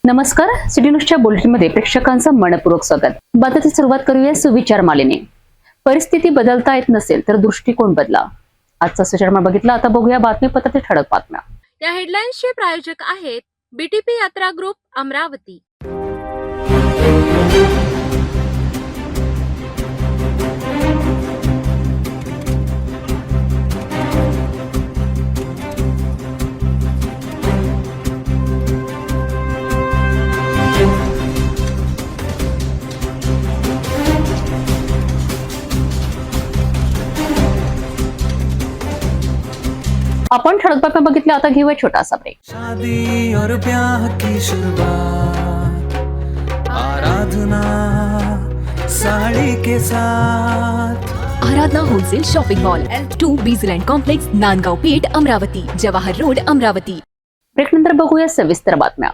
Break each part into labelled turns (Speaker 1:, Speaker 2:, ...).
Speaker 1: नमस्कार, सिटी न्यूजच्या बुलेटिनमध्ये प्रेक्षकांचं मनपूर्वक स्वागत. बातमीची सुरुवात करूया सुविचार मालेने. परिस्थिती बदलता येत नसेल तर दृष्टिकोन बदला. आजचा सुविचार बघितला, आता बघूया बातमीपत्रातील ठळक बातम्या.
Speaker 2: या हेडलाईन्सचे प्रायोजक आहेत बीटीपी यात्रा ग्रुप अमरावती.
Speaker 1: आपण ठळक बातम्या बघितल्या, आता घेऊया छोटासा ब्रेक.
Speaker 3: शादी और ब्याह की शुरुआत आराधना साड़ी के साथ.
Speaker 4: Aradhana wholesale shopping mall L2 बीझलँड complex, Nandgaon Peth, Amravati, Jawahar road, Amravati.
Speaker 1: Break नंतर बघूया सविस्तर बातम्या.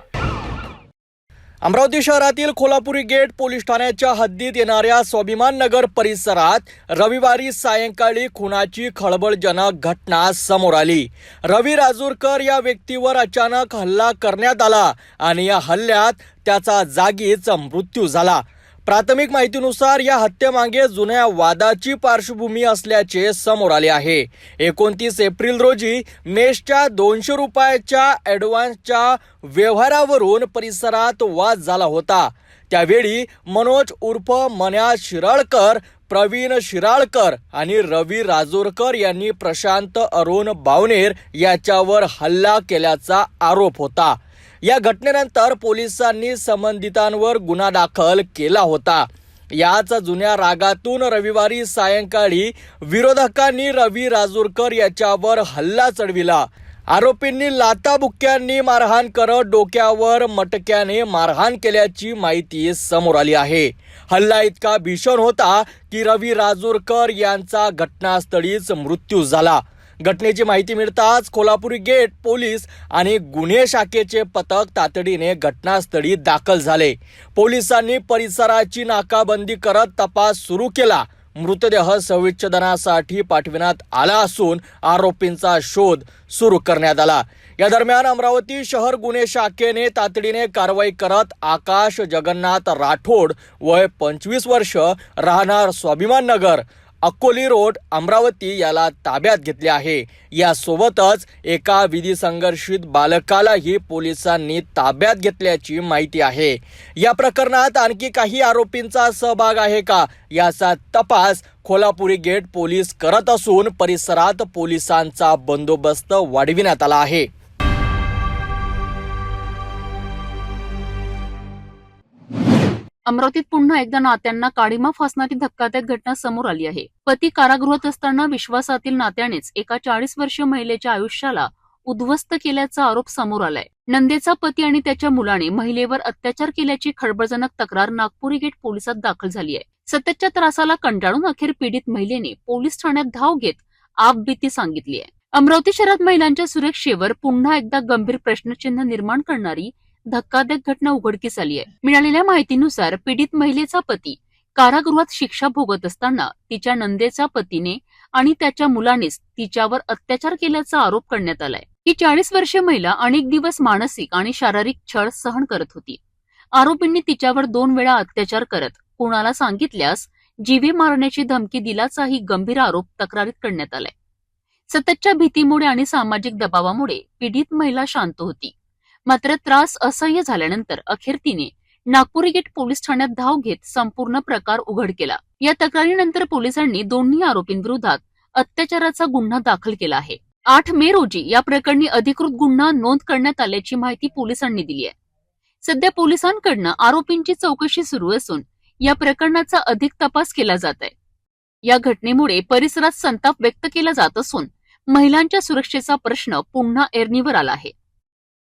Speaker 5: अमरावती शहरातील खोलापुरी गेट पोलीस ठाण्याच्या हद्दीत येणाऱ्या स्वाभिमान नगर परिसरात रविवारी सायंकाळी खुनाची खळबळजनक घटना समोर आली. रवी राजूरकर या व्यक्तीवर अचानक हल्ला करण्यात आला आणि या हल्ल्यात त्याचा जागीच मृत्यू झाला. प्राथमिक माहितीनुसार या हत्येमागे जुन्या वादाची पार्श्वभूमी असल्याचे समोर आले आहे. 29 एप्रिल रोजी मेशच्या 200 रुपयाच्या ॲडव्हान्सच्या व्यवहारावरून परिसरात वाद झाला होता. त्यावेळी मनोज उर्फ मन्या शिराळकर, प्रवीण शिराळकर आणि रवी राजूरकर यांनी प्रशांत अरुण बावनेर याच्यावर हल्ला केल्याचा आरोप होता. या घटनेनंतर पोलिसांनी संबंधितांवर गुन्हा दाखल केला होता. याच जुन्या रागातून रविवारी सायंकाळी विरोधकांनी रवी राजूरकर याच्यावर हल्ला चढविला. आरोपींनी लाथाबुक्क्यांनी मारहाण करत डोक्यावर मटक्याने मारहाण केल्याची माहिती समोर आली आहे. हल्ला इतका भीषण होता की रवी राजूरकर यांचा घटनास्थळीच मृत्यू झाला. घटनेची माहिती मिळताच खोलापुरी गेट पोलीस आणि गुन्हे शाखेचे पथक तातडीने घटनास्थळी दाखल झाले. पोलिसांनी परिसराची नाकाबंदी करत तपास सुरू केला. मृतदेह संविच्छेदनासाठी पाठविण्यात आला असून आरोपींचा शोध सुरू करण्यात आला. या दरम्यान अमरावती शहर गुन्हे शाखेने तातडीने कारवाई करत आकाश जगन्नाथ राठोड, वय 25 वर्ष, राहणार स्वाभिमान नगर, अकोली रोड, अमरावती याला ताब्यात घेतले आहे. यासोबतच एका विधी संघर्षित बालकालाही पोलिसांनी ताब्यात घेतल्याची माहिती आहे. या प्रकरणात आणखी काही आरोपींचा सहभाग आहे का याचा तपास खोलापुरी गेट पोलीस करत असून परिसरात पोलिसांचा बंदोबस्त वाढविण्यात आला आहे.
Speaker 1: अमरावतीत पुन्हा एकदा नात्यांना काळीमा फासणारी धक्कादायक घटना समोर आली आहे. पती कारागृहात असताना विश्वासातील नात्यानेच एका 40 वर्षीय महिलेच्या आयुष्याला उद्ध्वस्त केल्याचा आरोप समोर आलाय. नंदेचा पती आणि त्याच्या मुलाने महिलेवर अत्याचार केल्याची खळबळजनक तक्रार नागपुरी गेट पोलिसात दाखल झाली आहे. सततच्या त्रासाला कंटाळून अखेर पीडित महिलेने पोलीस ठाण्यात धाव घेत आपबीती सांगितली आहे. अमरावती शहरात महिलांच्या सुरक्षेवर पुन्हा एकदा गंभीर प्रश्नचिन्ह निर्माण करणारी धक्कादायक घटना उघडकीस आली आहे. मिळालेल्या माहितीनुसार पीडित महिलेचा पती कारागृहात शिक्षा भोगत असताना तिच्या नंदेच्या पतीने आणि त्याच्या मुलानेच तिच्यावर अत्याचार केल्याचा आरोप करण्यात आलाय. ही 40 वर्षीय महिला अनेक दिवस मानसिक आणि शारीरिक छळ सहन करत होती. आरोपींनी तिच्यावर 2 वेळा अत्याचार करत कुणाला सांगितल्यास जीवे मारण्याची धमकी दिल्याचाही गंभीर आरोप तक्रारीत करण्यात आलाय. सततच्या भीतीमुळे आणि सामाजिक दबावामुळे पीडित महिला शांत होती. मात्र त्रास असह्य झाल्यानंतर अखेर तिने नागपुरी गेट पोलीस ठाण्यात धाव घेत संपूर्ण प्रकार उघड केला. या तक्रारीनंतर पोलिसांनी दोन्ही आरोपींविरोधात अत्याचाराचा गुन्हा दाखल केला आहे. 8 मे रोजी या प्रकरणी अधिकृत गुन्हा नोंद करण्यात आल्याची माहिती पोलिसांनी दिली आहे. सध्या पोलिसांकडनं आरोपींची चौकशी सुरू असून या प्रकरणाचा अधिक तपास केला जात आहे. या घटनेमुळे परिसरात संताप व्यक्त केला जात असून महिलांच्या सुरक्षेचा प्रश्न पुन्हा ऐरणीवर आला आहे.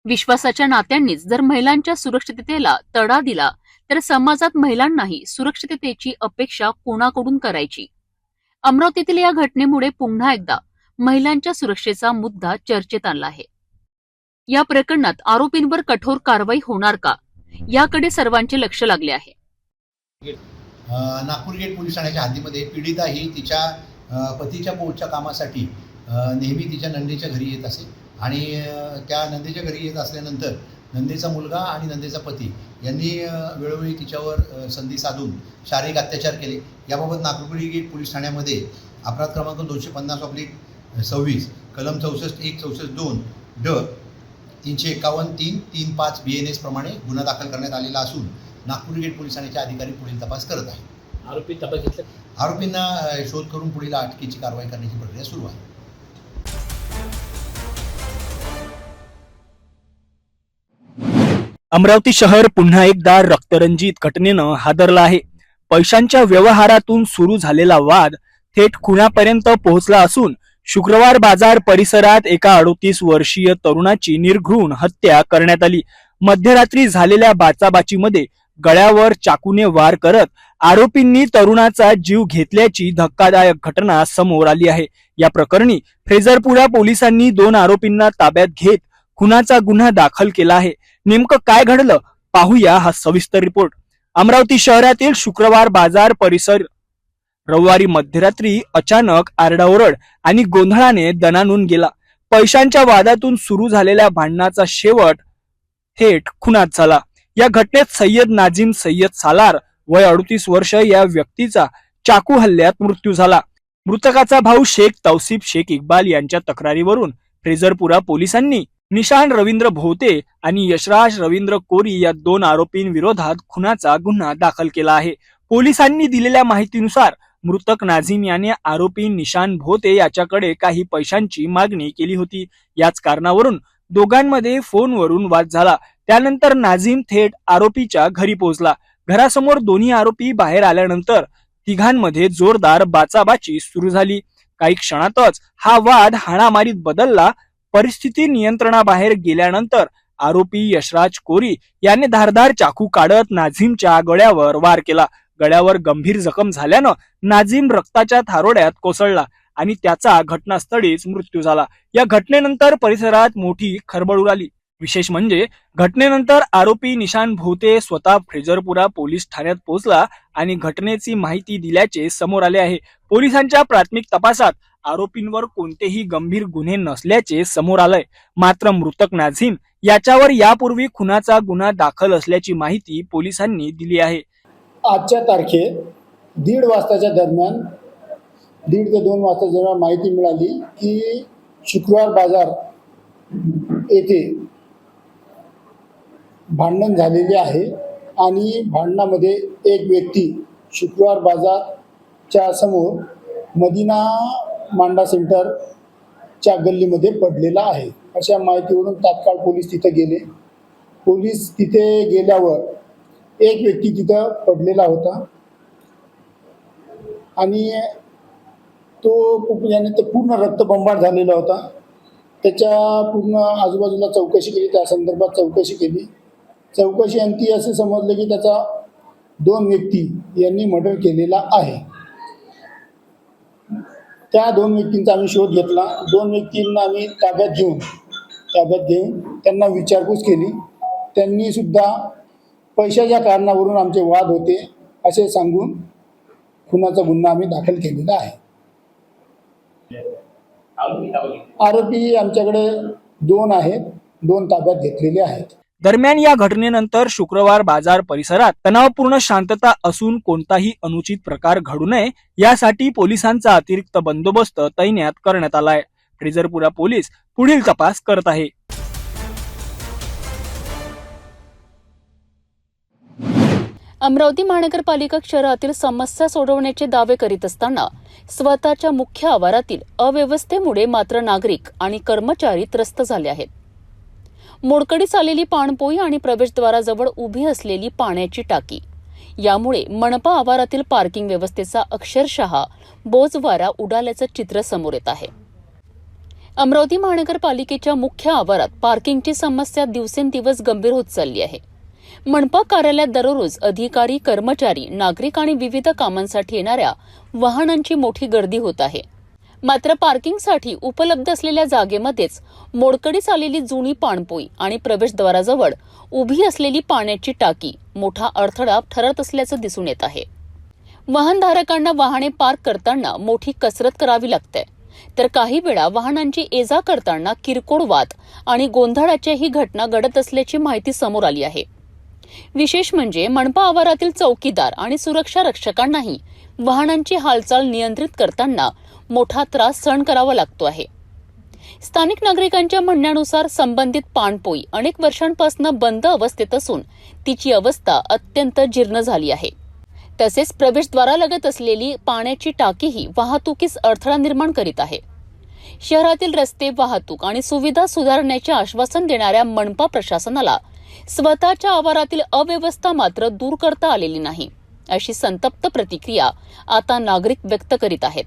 Speaker 1: विश्वासाच्या नात्यांनीच जर महिलांच्या सुरक्षिततेला तडा दिला तर समाजात महिलांनाही सुरक्षिततेची अपेक्षा कोणाकडून करायची. अमरावतीतील या घटनेमुळे पुन्हा एकदा महिलांच्या सुरक्षेचा मुद्दा चर्चेत आणला आहे. या प्रकरणात आरोपींवर कठोर कारवाई होणार का याकडे सर्वांचे लक्ष लागले आहे.
Speaker 6: नागपूर गेट पोलीस ठाण्याच्या हद्दीमध्ये पीडिता ही तिच्या पतीच्या पोटच्या कामासाठी नेहमी तिच्या नंदेच्या घरी येत असे आणि त्या नंदेच्या घरी येत असल्यानंतर नंदेचा मुलगा आणि नंदेचा पती यांनी वेळोवेळी तिच्यावर संधी साधून शारीरिक अत्याचार केले. याबाबत नागपूर गेट पोलीस ठाण्यामध्ये अपराध क्रमांक 250/26 कलम 64(1), 64(2) ड 351, 3, 35 BNS प्रमाणे गुन्हा दाखल करण्यात आलेला असून नागपूर गेट पोलीस ठाण्याचे अधिकारी पुढील तपास करत आहेत.
Speaker 7: आरोपी ताब्यात घेतले.
Speaker 6: आरोपींना शोध करून पुढील अटकेची कारवाई करण्याची प्रक्रिया सुरू आहे.
Speaker 8: अमरावती शहर पुन्हा एकदा रक्तरंजित घटनेनं हादरलं आहे. पैशांच्या व्यवहारातून सुरू झालेला वाद थेट खुनापर्यंत पोहोचला असून शुक्रवार बाजार परिसरात एका 38 वर्षीय तरुणाची निर्घृण हत्या करण्यात आली. मध्यरात्री झालेल्या बाचाबाचीमध्ये गळ्यावर चाकूने वार करत आरोपींनी तरुणाचा जीव घेतल्याची धक्कादायक घटना समोर आली आहे. या प्रकरणी फ्रेझरपुरा पोलिसांनी 2 आरोपींना ताब्यात घेत खुनाचा गुन्हा दाखल केला आहे. नेमकं काय घडलं पाहूया हा सविस्तर रिपोर्ट. अमरावती शहरातील शुक्रवार बाजार परिसर रविवारी मध्यरात्री अचानक आरडाओरड आणि गोंधळाने दणाणून गेला. पैशांच्या वादातून सुरू झालेल्या भांडणाचा शेवट थेट खुनात झाला. या घटनेत सय्यद नाझीम सय्यद सालार वय 38 वर्ष या व्यक्तीचा चाकू हल्ल्यात मृत्यू झाला. मृतकाचा भाऊ शेख तौसिफ शेख इक्बाल यांच्या तक्रारीवरून फ्रेझरपुरा पोलिसांनी निशान रवींद्र भोते आणि यशराज रवींद्र कोरी या 2 आरोपींविरोधात खुनाचा गुन्हा दाखल केला आहे. पोलिसांनी दिलेल्या माहितीनुसार मृतक नाझीम याने आरोपी निशान भोते याच्याकडे काही पैशांची मागणी केली होती. याच कारणावरून दोघांमध्ये फोनवरून वाद झाला. त्यानंतर नाझीम थेट आरोपीच्या घरी पोहोचला. घरासमोर दोन्ही आरोपी बाहेर आल्यानंतर तिघांमध्ये जोरदार बाचाबाची सुरू झाली. काही क्षणातच हा वाद हाणामारीत बदलला. परिस्थिती नियंत्रणाबाहेर गेल्यानंतर आरोपी यशराज कोरी याने धारदार चाकू काढत नाझीमच्या गळ्यावर वार केला. गळ्यावर गंभीर जखम झाल्यानं नाझीम रक्ताच्या थारोड्यात कोसळला आणि त्याचा घटनास्थळीच मृत्यू झाला. या घटनेनंतर परिसरात मोठी खळबळ उडाली. विशेष म्हणजे घटनेनंतर आरोपी निशान भोते स्वतः फ्रेझरपुरा पोलीस ठाण्यात पोहोचला आणि घटनेची माहिती दिल्याचे समोर आले आहे. पोलिसांच्या प्राथमिक तपासात आरोपींवर कोणतेही गंभीर गुन्हे नसल्याचे समोर आलंय. मात्र मृतक नाझीम याच्यावर यापूर्वी खुनाचा गुन्हा दाखल असल्याची माहिती पोलिसांनी दिली आहे.
Speaker 9: आजच्या तारखेत 1:30 वाजताच्या दरम्यान 1:30 ते 2 वाजता जेव्हा माहिती मिळाली की शुक्रवार बाजार येथे भांडण झालेले आहे आणि भांडणामध्ये एक व्यक्ती शुक्रवार बाजारच्या समोर मदिना मांडा सेंटरच्या गल्लीमध्ये पडलेला आहे. अशा माहितीवरून तात्काळ पोलीस तिथे गेले. पोलीस तिथे गेल्यावर एक व्यक्ती तिथं पडलेला होता आणि याने ते पूर्ण रक्तबंबाळ झालेला होता. त्याच्या पूर्ण आजूबाजूला चौकशी केली, त्या संदर्भात चौकशी केली. चौकशी अंती असे समजले की त्याचा 2 व्यक्ती यांनी मर्डर केलेला आहे. त्या 2 व्यक्तींचा आम्ही शोध घेतला. 2 व्यक्तींना आम्ही ताब्यात घेऊन त्यांना विचारपूस केली. त्यांनी सुद्धा पैशाच्या कारणावरून आमचे वाद होते असे सांगून खुनाचा गुन्हा आम्ही दाखल केलेला आहे. आरोपी आमच्याकडे 2 आहेत, 2 ताब्यात घेतलेले आहेत.
Speaker 8: दरम्यान या घटनेनंतर शुक्रवार बाजार परिसरात तणावपूर्ण शांतता असून कोणताही अनुचित प्रकार घडू नये यासाठी पोलिसांचा अतिरिक्त बंदोबस्त तैनात करण्यात आलाय. फ्रेझरपुरा पोलीस पुढील तपास करत आहे.
Speaker 1: अमरावती महानगरपालिका शहरातील समस्या सोडवण्याचे दावे करीत असताना स्वतःच्या मुख्य आवारातील अव्यवस्थेमुळे मात्र नागरिक आणि कर्मचारी त्रस्त झाले आहेत. मोडकळीस आलेली पाणपोई आणि प्रवेशद्वाराजवळ उभी असलेली पाण्याची टाकी यामुळे मनपा आवारातील पार्किंग व्यवस्थेचा अक्षरशः बोजवारा उडाल्याचं चित्र समोर येत आहे. अमरावती महानगरपालिकेच्या मुख्य आवारात पार्किंगची समस्या दिवसेंदिवस गंभीर होत चालली आहे. मनपा कार्यालयात दररोज अधिकारी, कर्मचारी, नागरिक आणि विविध कामांसाठी येणाऱ्या वाहनांची मोठी गर्दी होत आहे. मात्र पार्किंगसाठी उपलब्ध असलेल्या जागेमध्येच मोडकळीस आलेली जुनी पाणपोई आणि प्रवेशद्वाराजवळ उभी असलेली पाण्याची टाकी मोठा अडथळा ठरत असल्याचं दिसून येत आहे. वाहनधारकांना वाहने पार्क करताना मोठी कसरत करावी लागते. तर काही वेळा वाहनांची ये-जा करताना किरकोळ वाद आणि गोंधळाच्याही घटना घडत असल्याची माहिती समोर आली आहे. विशेष म्हणजे मनपा आवारातील चौकीदार आणि सुरक्षा रक्षकांनाही वाहनांची हालचाल नियंत्रित करताना मोठा त्रास सहन करावा लागतो आहे. स्थानिक नागरिकांच्या म्हणण्यानुसार संबंधित पाणपोई अनेक वर्षांपासून बंद अवस्थेत असून तिची अवस्था अत्यंत जीर्ण झाली आहे. तसेच प्रवेशद्वारालगत असलेली पाण्याची टाकीही वाहतुकीस अडथळा निर्माण करीत आहे. शहरातील रस्ते, वाहतूक आणि सुविधा सुधारण्याचे आश्वासन देणाऱ्या मनपा प्रशासनाला स्वतःच्या आवारातील अव्यवस्था मात्र दूर करता आलेली नाही, अशी संतप्त प्रतिक्रिया आता नागरिक व्यक्त करीत आहेत.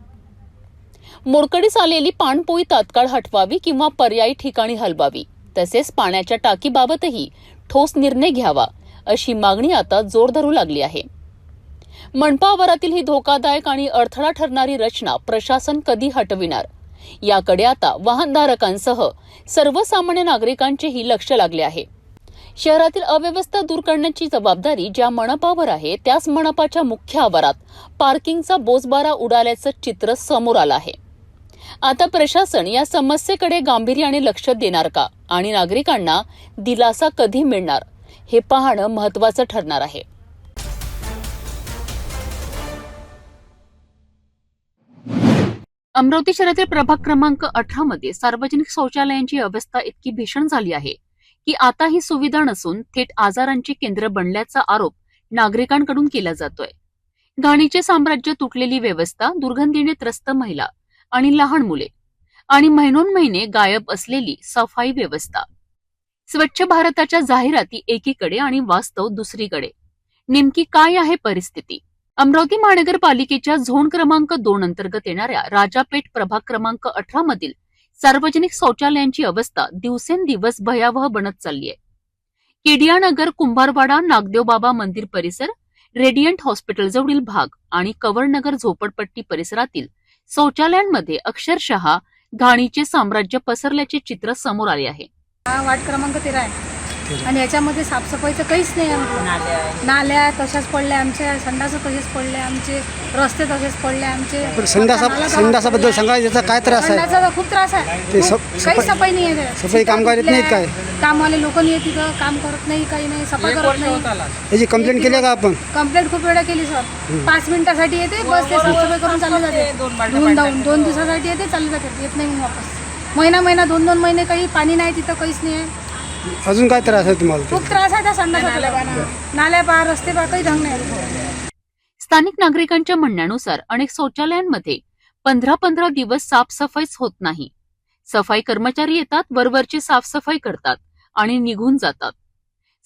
Speaker 1: मोडकळीस आलेली पाणपोई तात्काळ हटवावी किंवा पर्यायी ठिकाणी हलवावी, तसेच पाण्याच्या टाकीबाबतही ठोस निर्णय घ्यावा, अशी मागणी आता जोर धरू लागली आहे. मनपा आवारातील ही धोकादायक आणि अडथळा ठरणारी रचना प्रशासन कधी हटविणार, याकडे आता वाहनधारकांसह सर्वसामान्य नागरिकांचेही लक्ष लागले आहे. शहरातील अव्यवस्था दूर करण्याची जबाबदारी ज्या मनपावर आहे, त्याच मनपाच्या मुख्य आवारात पार्किंगचा बोजबारा उडाल्याचं चित्र समोर आलं आहे. आता प्रशासन या समस्येकडे गांभीर्याने लक्ष देणार का आणि नागरिकांना दिलासा कधी मिळणार, हे पाहणं महत्त्वाचं ठरणार आहे. अमरावती शहरातील प्रभाग क्रमांक 18 मध्ये सार्वजनिक शौचालयांची अवस्था इतकी भीषण झाली आहे की आता ही सुविधा नसून थेट आजारांचे केंद्र बनल्याचा आरोप नागरिकांकडून केला जातोय. घाणीचे साम्राज्य, तुटलेली व्यवस्था, दुर्गंधीने त्रस्त महिला आणि लहान मुले आणि महिनोन्महिने गायब असलेली सफाई व्यवस्था. स्वच्छ भारताच्या जाहिराती एकीकडे आणि वास्तव दुसरीकडे. नेमकी काय आहे परिस्थिती? अमरावती महानगरपालिकेच्या झोन क्रमांक 2 अंतर्गत येणाऱ्या राजापेठ प्रभाग क्रमांक 18 मधील सार्वजनिक शौचालयांची अवस्था दिवसेंदिवस भयावह बनत चालली आहे. केडियानगर, कुंभारवाडा, नागदेवबाबा मंदिर परिसर, रेडियंट हॉस्पिटल जवळील भाग आणि कवरनगर झोपडपट्टी परिसरातील शौचालयांमध्ये अक्षरशः घाणीचे साम्राज्य पसरल्याचे चित्र समोर आले आहे.
Speaker 7: हा वार्ड क्रमांक 13 आहे आणि याच्यामध्ये साफसफाईचं काहीच नाही आहे. नाल्या तशाच पडल्या आमच्या, संडास तसेच पडले आमचे, रस्ते तसेच पडले आमचे.
Speaker 10: संडासाबद्दल सांगा, याचा काय त्रास आहे?
Speaker 7: संडासाचा खूप त्रास आहे. काही सफाई नाही आहे.
Speaker 10: सफाई कामगार येत नाहीत काय?
Speaker 7: कामवाले लोक नाही, तिथं काम करत नाही, काही नाही, सफाई करत नाही.
Speaker 10: याची कंप्लेंट केली का आपण?
Speaker 7: कंप्लेंट खूप वेळा केली सर. 5 मिनिटासाठी येते बस, ते साफसफाई करून चालले जाते. 2 दिवसासाठी येते, चालले जाते, येत नाही मग वापस. महिना 2 महिने काही पाणी नाही तिथं, काहीच नाही आहे.
Speaker 10: अजून काय त्रास आहे तुम्हाला?
Speaker 7: खूप त्रास आहे त्या संडासाचा. नाल्या पहा, रस्ते पहा, काही ढंग नाही.
Speaker 1: स्थानिक नागरिकांच्या म्हणण्यानुसार अनेक शौचालयांमध्ये 15 दिवस साफसफाईच होत नाही. सफाई कर्मचारी येतात, वरवरची साफसफाई करतात आणि निघून जातात.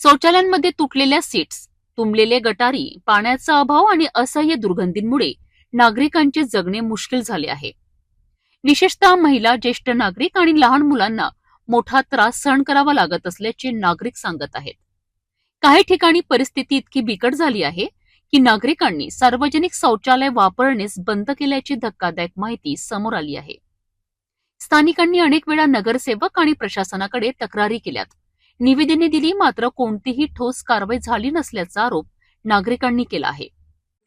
Speaker 1: शौचालयांमध्ये तुटलेल्या सीट्स, तुंबलेले गटारी, पाण्याचा अभाव आणि असह्य दुर्गंधींमुळे नागरिकांचे जगणे मुश्किल झाले आहे. विशेषतः महिला, ज्येष्ठ नागरिक आणि लहान मुलांना मोठा त्रास सहन करावा लागत असल्याचे नागरिक सांगत आहेत. काही ठिकाणी परिस्थिती इतकी बिकट झाली आहे की नागरिकांनी सार्वजनिक शौचालय वापरण्यास बंद केल्याची धक्कादायक माहिती समोर आली आहे. स्थानिकांनी अनेक वेळा नगरसेवक आणि प्रशासनाकडे तक्रारी केल्यात, निवेदने दिली, मात्र कोणतीही ठोस कारवाई झाली नसल्याचा आरोप नागरिकांनी केला आहे.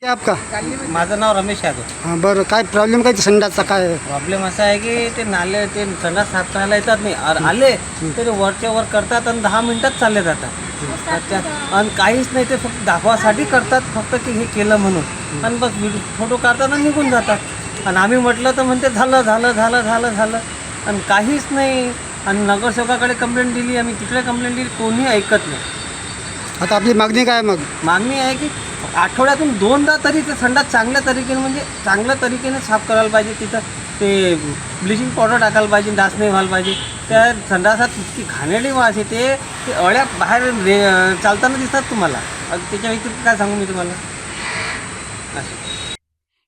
Speaker 11: माझं नाव रमेश यादव.
Speaker 10: हां, बरं. काय प्रॉब्लेम काय संडासचा? काय
Speaker 11: प्रॉब्लेम असा आहे की ते नाले, ते संडास साफ करायला येतात नाही, आले तरी वरच्या वर करतात आणि 10 मिनिटात चालले जातात. आणि काहीच नाही, ते फक्त दाखवासाठी करतात, फक्त की हे केलं म्हणून, आणि बस फोटो काढतात आणि निघून जातात. आणि आम्ही म्हटलं तर म्हणते झालं आणि काहीच नाही. आणि नगरसेवकाकडे कंप्लेंट दिली, आम्ही तिकडे कंप्लेंट दिली, कोणी ऐकत नाही.
Speaker 10: आता आपली मागणी काय? मग
Speaker 11: मागणी आहे की आठवड्यातून 2दा तरी ते संडास चांगल्या तरीकेने, म्हणजे चांगल्या तरीकेने साफ करायला पाहिजे. तिथं ते ब्लिचिंग पावडर टाकायला पाहिजे, डास नाही व्हायला पाहिजे. त्या संडासात इतकी घाणेरडी वास येते, ते अळ्या बाहेर चालताना दिसतात तुम्हाला. त्याच्या व्यतिरिक्त काय सांगू मी तुम्हाला.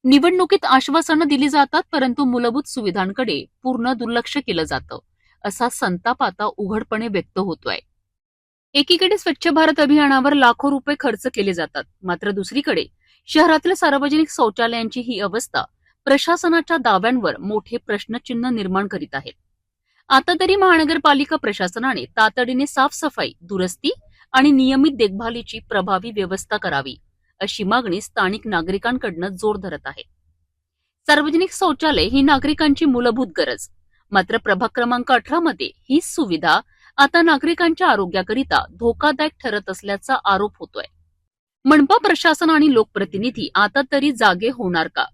Speaker 1: निवडणुकीत आश्वासनं दिली जातात, परंतु मूलभूत सुविधांकडे पूर्ण दुर्लक्ष केलं जातं, असा संताप आता उघडपणे व्यक्त होतोय. एकीकडे स्वच्छ भारत अभियानावर लाखो रुपये खर्च केले जातात, मात्र दुसरीकडे शहरातील सार्वजनिक शौचालयांची ही अवस्था प्रशासनाच्या दाव्यांवर मोठे प्रश्नचिन्ह निर्माण करीत आहेत. आता तरी महानगरपालिका प्रशासनाने तातडीने साफसफाई, दुरुस्ती आणि नियमित देखभालीची प्रभावी व्यवस्था करावी, अशी मागणी स्थानिक नागरिकांकडून जोर धरत आहे. सार्वजनिक शौचालय ही नागरिकांची मूलभूत गरज. मात्र प्रभाग क्रमांक 18 मध्ये ही सुविधा आता नागरिकांच्या आरोग्याकरिता धोकादायक ठरत असल्याचा आरोप होतोय. मनपा प्रशासन आणि लोकप्रतिनिधी आता तरी जागे होणार का,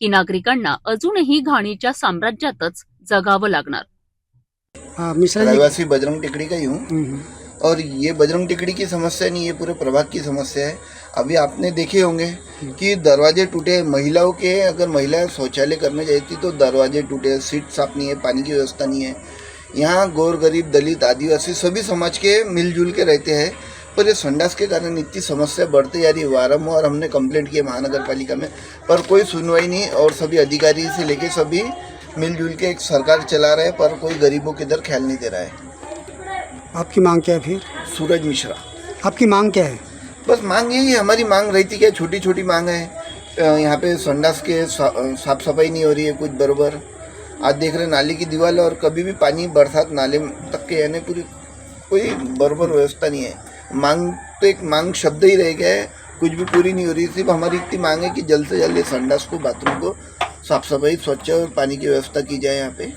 Speaker 1: की नागरिकांना अजूनही घाणीच्या साम्राज्यातच जगावं लागणार?
Speaker 10: हाँ मिश्रा जी।
Speaker 12: रहवासी बजरंग टिकड़ी का ही हूँ और ये बजरंग टिकड़ी की समस्या नहीं, ये पूरे प्रभाग की समस्या है। अभी आपने देखे होंगे कि दरवाजे टूटे, महिलाओं के अगर महिलाएं शौचालय करने जाती तो दरवाजे टूटे, सीट साफ नहीं है, पानी की व्यवस्था नहीं है। यहाँ गौर गरीब दलित आदिवासी सभी समाज के मिलजुल के रहते हैं, पर ये संडास के कारण इतनी समस्या बढ़ती जा रही है। वारंवार हमने कंप्लेंट की महानगर पालिका में, पर कोई सुनवाई नहीं, और सभी अधिकारी से लेके सभी मिलजुल के एक सरकार चला रहे हैं, पर कोई गरीबों की इधर ख्याल नहीं दे रहा है।
Speaker 10: आपकी मांग क्या है फिर?
Speaker 12: सूरज मिश्रा।
Speaker 10: आपकी मांग क्या है?
Speaker 12: बस मांग यही है, हमारी मांग रहती क्या, छोटी छोटी मांग है। यहाँ पे संडास के साफ सफाई नहीं हो रही है कुछ बराबर। आज देख रहे नाली की दीवार, और कभी भी पानी बरसात नाले तक के यानी पूरी कोई बराबर व्यवस्था नहीं है। मांग तो एक मांग शब्द ही रह गया है, कुछ भी पूरी नहीं हो रही। सिर्फ हमारी इतनी मांग है कि जल्द से जल्द संडास को, बाथरूम को साफ सफाई, स्वच्छ और पानी की व्यवस्था की जाए यहाँ पे।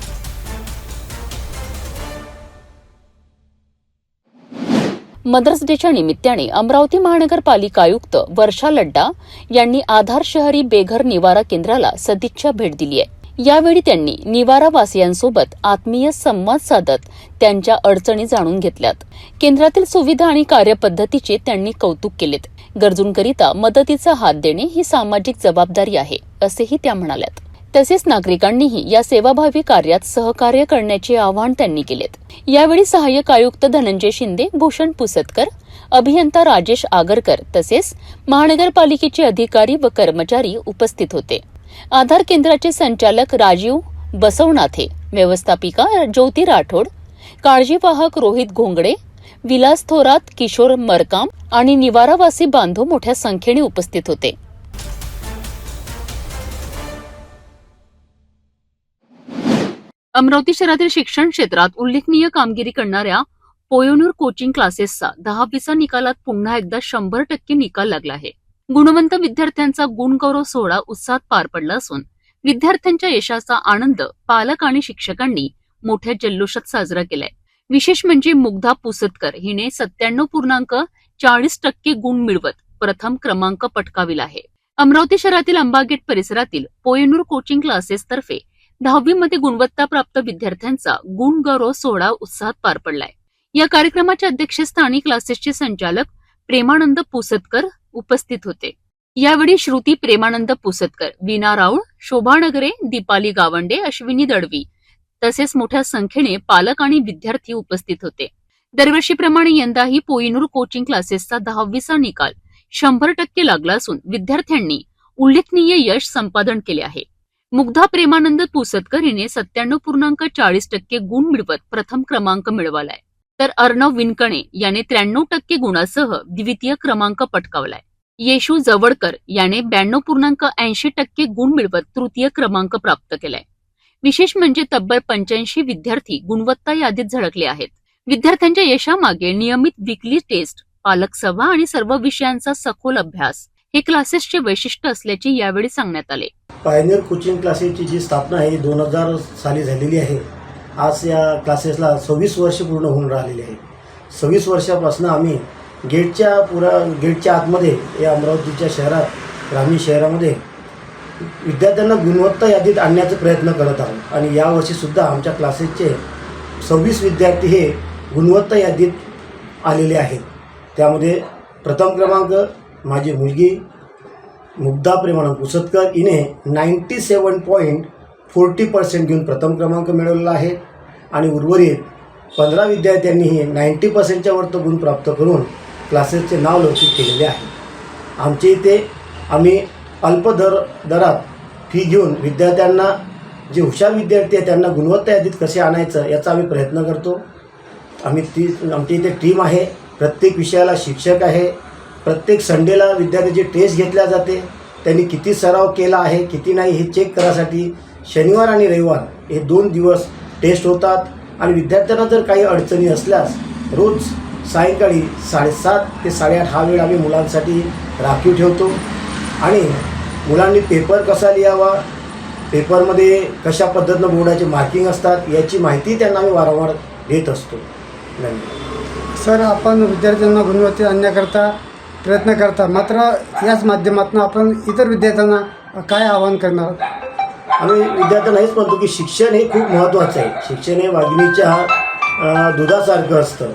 Speaker 1: मदर्स डेच्या निमित्ताने अमरावती महानगरपालिका आयुक्त वर्षा लड्डा यांनी आधार शहरी बेघर निवारा केंद्राला सदिच्छा भेट दिली आहे. यावेळी त्यांनी निवारावासियांसोबत आत्मीय संवाद साधत त्यांच्या अडचणी जाणून घेतल्यात. केंद्रातील सुविधा आणि कार्यपद्धतीचे त्यांनी कौतुक केलेत. गरजूंकरिता मदतीचा हात देणे ही सामाजिक जबाबदारी आहे, असेही त्या म्हणाल्यात. तसेच नागरिकांनीही या सेवाभावी कार्यात सहकार्य करण्याचे आवाहन त्यांनी केलेत. यावेळी सहाय्यक आयुक्त धनंजय शिंदे, भूषण पुसतकर, अभियंता राजेश आगरकर तसेच महानगरपालिकेचे अधिकारी व कर्मचारी उपस्थित होते. आधार केंद्राचे संचालक राजीव बसवनाथे, व्यवस्थापिका ज्योती राठोड, काळजीवाहक रोहित घोंगडे, विलास थोरात, किशोर मरकाम आणि निवारावासी बांधव मोठ्या संख्येने उपस्थित होते. अमरावती शहरातील शिक्षण क्षेत्रात उल्लेखनीय कामगिरी करणाऱ्या पोयोनूर कोचिंग क्लासेसचा 10वीचा निकालात पुन्हा एकदा 100% निकाल लागला आहे. गुणवंत विद्यार्थ्यांचा गुणगौरव सोहळा उत्साहात पार पडला असून विद्यार्थ्यांच्या यशाचा आनंद पालक आणि शिक्षकांनी मोठ्या जल्लोषात साजरा केलाय. विशेष म्हणजे मुग्धा पुसतकर हिने 97.40% गुण मिळवत प्रथम क्रमांक पटकाविला आहे. अमरावती शहरातील अंबागेट परिसरातील पोयोनूर कोचिंग क्लासेस तर्फे 10वी मध्ये गुणवत्ताप्राप्त विद्यार्थ्यांचा गुणगौरव सोहळा उत्साहात पार पडलाय. या कार्यक्रमाच्या अध्यक्षस्थानी क्लासेसचे संचालक प्रेमानंद पुसतकर उपस्थित होते. यावेळी श्रुती प्रेमानंद पुसतकर, वीणा राऊळ, शोभा नगरे, दीपाली गावंडे, अश्विनी दळवी तसेच मोठ्या संख्येने पालक आणि विद्यार्थी उपस्थित होते. दरवर्षीप्रमाणे यंदाही पोयनूर कोचिंग क्लासेसचा 10वीचा निकाल 100% लागला असून विद्यार्थ्यांनी उल्लेखनीय यश संपादन केले आहे. मुग्धा प्रेमानंद पुसतकर हिने 97.40% गुण मिळवत प्रथम क्रमांक मिळवलाय, तर अर्णव विनकणे याने 93% गुणासह द्वितीय क्रमांक पटकावलाय. येशू जवळकर याने 92.80% गुण मिळवत तृतीय क्रमांक प्राप्त केलाय. विशेष म्हणजे तब्बल 85 विद्यार्थी गुणवत्ता यादीत झळकले आहेत. विद्यार्थ्यांच्या यशामागे नियमित वीकली टेस्ट, पालक सभा आणि सर्व विषयांचा सखोल अभ्यास हे क्लासेसचे वैशिष्ट्य असल्याचे यावेळी सांगण्यात आले.
Speaker 13: पायनियर कोचिंग क्लासेसची जी स्थापना आहे 2000 साली झालेली आहे. आज या क्लासेसला 26 वर्ष पूर्ण होऊन राहिलेली आहे. 26 वर्षापासून आम्ही गेटच्या आतमध्ये या अमरावतीच्या शहरात, ग्रामीण शहरामध्ये विद्यार्थ्यांना गुणवत्ता यादीत आणण्याचा प्रयत्न करत आहोत. आणि यावर्षीसुद्धा आमच्या क्लासेसचे 26 विद्यार्थी हे गुणवत्ता यादीत आलेले आहेत. त्यामध्ये प्रथम क्रमांक माझी मुलगी मुग्धा प्रेमानंद पुसतकर हिने 97.40% घेऊन प्रथम क्रमांक मिळवलेला आहे. आणि उर्वरित 15 विद्यार्थ्यांनीही 90%च्या वर गुण प्राप्त करून क्लासेसचे नाव लौकिक केलेले आहे. आमच्या इथे आम्ही अल्प दरात फी घेऊन विद्यार्थ्यांना, जे हुशार विद्यार्थी आहेत त्यांना गुणवत्ता यादीत कसे आणायचं याचा आम्ही प्रयत्न करतो. आमच्या इथे टीम आहे, प्रत्येक विषयाला शिक्षक आहे. प्रत्येक संडेला विद्यार्थ्याची टेस्ट घेतल्या जाते. त्यांनी किती सराव केला आहे किती नाही हे चेक करायसाठी शनिवार आणि रविवार हे 2 दिवस टेस्ट होतात. आणि विद्यार्थ्यांना जर काही अडचणी असल्यास रोज सायंकाळी 7:30 ते 8:30 हा वेळ आम्ही मुलांसाठी राखीव ठेवतो. आणि मुलांनी पेपर कसा लिहावा, पेपरमध्ये कशा पद्धतीनं बोर्डाचे मार्किंग असतात याची माहिती त्यांना आम्ही वारंवार देत असतो. धन्यवाद.
Speaker 10: सर, आपण विद्यार्थ्यांना गुणवत्ता आणण्याकरता प्रयत्न करता, मात्र याच माध्यमातून आपण इतर विद्यार्थ्यांना काय आवाहन करणार?
Speaker 13: आम्ही विद्यार्थ्यांना हेच म्हणतो की शिक्षण हे खूप महत्त्वाचं आहे. शिक्षण हे वाघिणीच्या दुधासारखं असतं.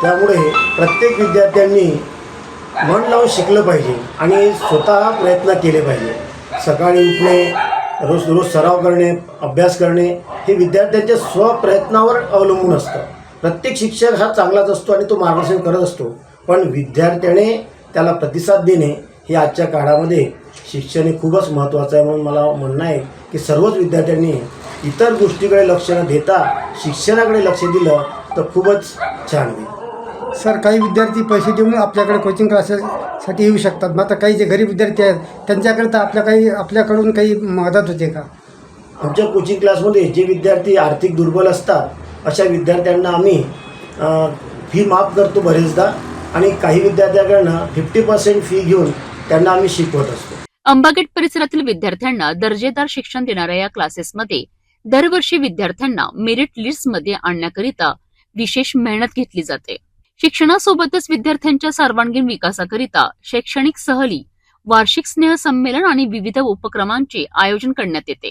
Speaker 13: त्यामुळे प्रत्येक विद्यार्थ्यांनी मन लावून शिकलं पाहिजे आणि स्वतः प्रयत्न केले पाहिजे. सकाळी उठणे, रोज सराव करणे, अभ्यास करणे हे विद्यार्थ्यांच्या स्वप्रयत्नावर अवलंबून असतं. प्रत्येक शिक्षक हा चांगलाच असतो आणि तो मार्गदर्शन करत असतो, पण विद्यार्थ्याने त्याला प्रतिसाद देणे हे आजच्या काळामध्ये शिक्षण हे खूपच महत्त्वाचं आहे. म्हणून मला म्हणणं आहे की सर्वच विद्यार्थ्यांनी इतर गोष्टीकडे लक्ष न देता शिक्षणाकडे लक्ष दिलं तर खूपच छान होईल.
Speaker 10: सर, काही विद्यार्थी पैसे देऊन आपल्याकडे कोचिंग क्लासेससाठी येऊ शकतात, मात्र काही जे गरीब विद्यार्थी आहेत त्यांच्याकरता आपल्याकडून काही मदत होते का?
Speaker 13: आमच्या कोचिंग क्लासमध्ये जे विद्यार्थी आर्थिक दुर्बल असतात अशा विद्यार्थ्यांना आम्ही फी माफ करतो बरेचदा, आणि काही विद्यार्थ्यांकडनं 50% फी घेऊन त्यांना आम्ही शिकवत असतो.
Speaker 1: अंबागेट परिसरातील विद्यार्थ्यांना दर्जेदार शिक्षण देणाऱ्या या क्लासेसमध्ये दरवर्षी विद्यार्थ्यांना मेरिट लिस्टमध्ये आणण्याकरिता विशेष मेहनत घेतली जाते. शिक्षणासोबतच विद्यार्थ्यांच्या सर्वांगीण विकासाकरिता शैक्षणिक सहली, वार्षिक स्नेहसंमेलन आणि विविध उपक्रमांचे आयोजन करण्यात येते.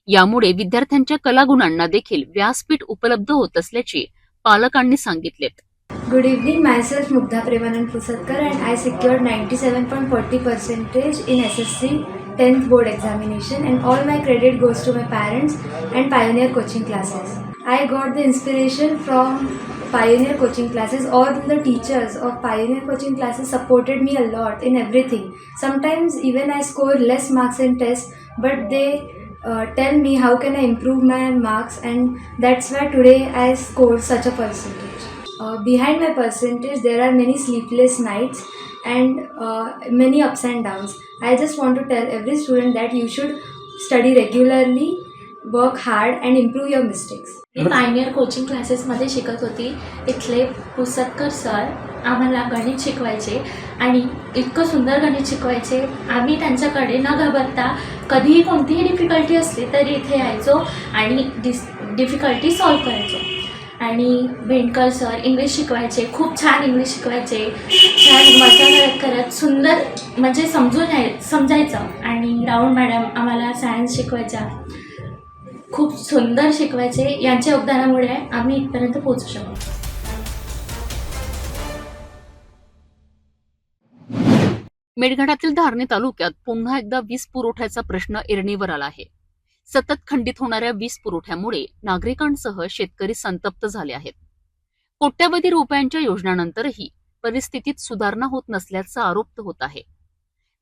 Speaker 1: यामुळे विद्यार्थ्यांच्या कलागुणांना देखील व्यासपीठ उपलब्ध होत असल्याचे पालकांनी सांगितलेत.
Speaker 14: Good evening, myself Mugdha Premanand Pusatkar and I secured 97.40% in SSC 10th board examination, and all my credit goes to my parents and Pioneer coaching classes. I got the inspiration from Pioneer coaching classes. All the teachers of Pioneer coaching classes supported me a lot in everything. Sometimes even I score less marks in tests, but they tell me how can I improve my marks, and that's why today I scored such a percentage. Behind my percentage there are many sleepless nights and many ups and downs. I just want to tell every student that you should study regularly, work hard and improve your mistakes.
Speaker 15: Me Pioneer coaching क्लासेसमध्ये शिकत होती. इथले Pustakar sir आम्हाला गणित शिकवायचे आणि इतकं सुंदर गणित शिकवायचे. आम्ही त्यांच्याकडे न घाबरता कधीही कोणतीही डिफिकल्टी असली तरी इथे यायचो आणि डिफिकल्टी सॉल्व्ह करायचो. आणि भेंडकर सर इंग्लिश शिकवायचे, खूप छान इंग्लिश शिकवायचे. छान मजा करत सुंदर म्हणजे समजायचं. आणि राऊंड मॅडम आम्हाला सायन्स शिकवायच्या, खूप सुंदर शिकवायचे. यांच्या योगदानामुळे आम्ही इथपर्यंत पोहोचू शकतो.
Speaker 1: मेळघाटातील धारणी तालुक्यात पुन्हा एकदा वीज पुरवठ्याचा प्रश्न ऐरणीवर आला आहे. सतत खंडित होणाऱ्या वीज पुरवठ्यामुळे नागरिकांसह शेतकरी संतप्त झाले आहेत. कोट्यवधी रुपयांच्या योजनांनंतरही परिस्थितीत सुधारणा होत नसल्याचा आरोप होत आहे.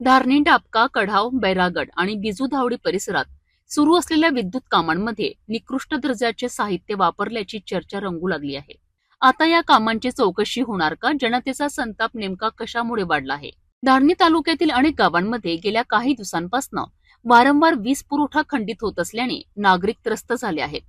Speaker 1: धारणी, डाबका, कढाव, बैरागड आणि बिजू धावडी परिसरात सुरू असलेल्या विद्युत कामांमध्ये निकृष्ट दर्जाचे साहित्य वापरल्याची चर्चा रंगू लागली आहे. आता या कामांची चौकशी होणार का? जनतेचा संताप नेमका कशामुळे वाढला आहे? धारणी तालुक्यातील अनेक गावांमध्ये गेल्या काही दिवसांपासून वारंवार वीज पुरवठा खंडित होत असल्याने नागरिक त्रस्त झाले आहेत.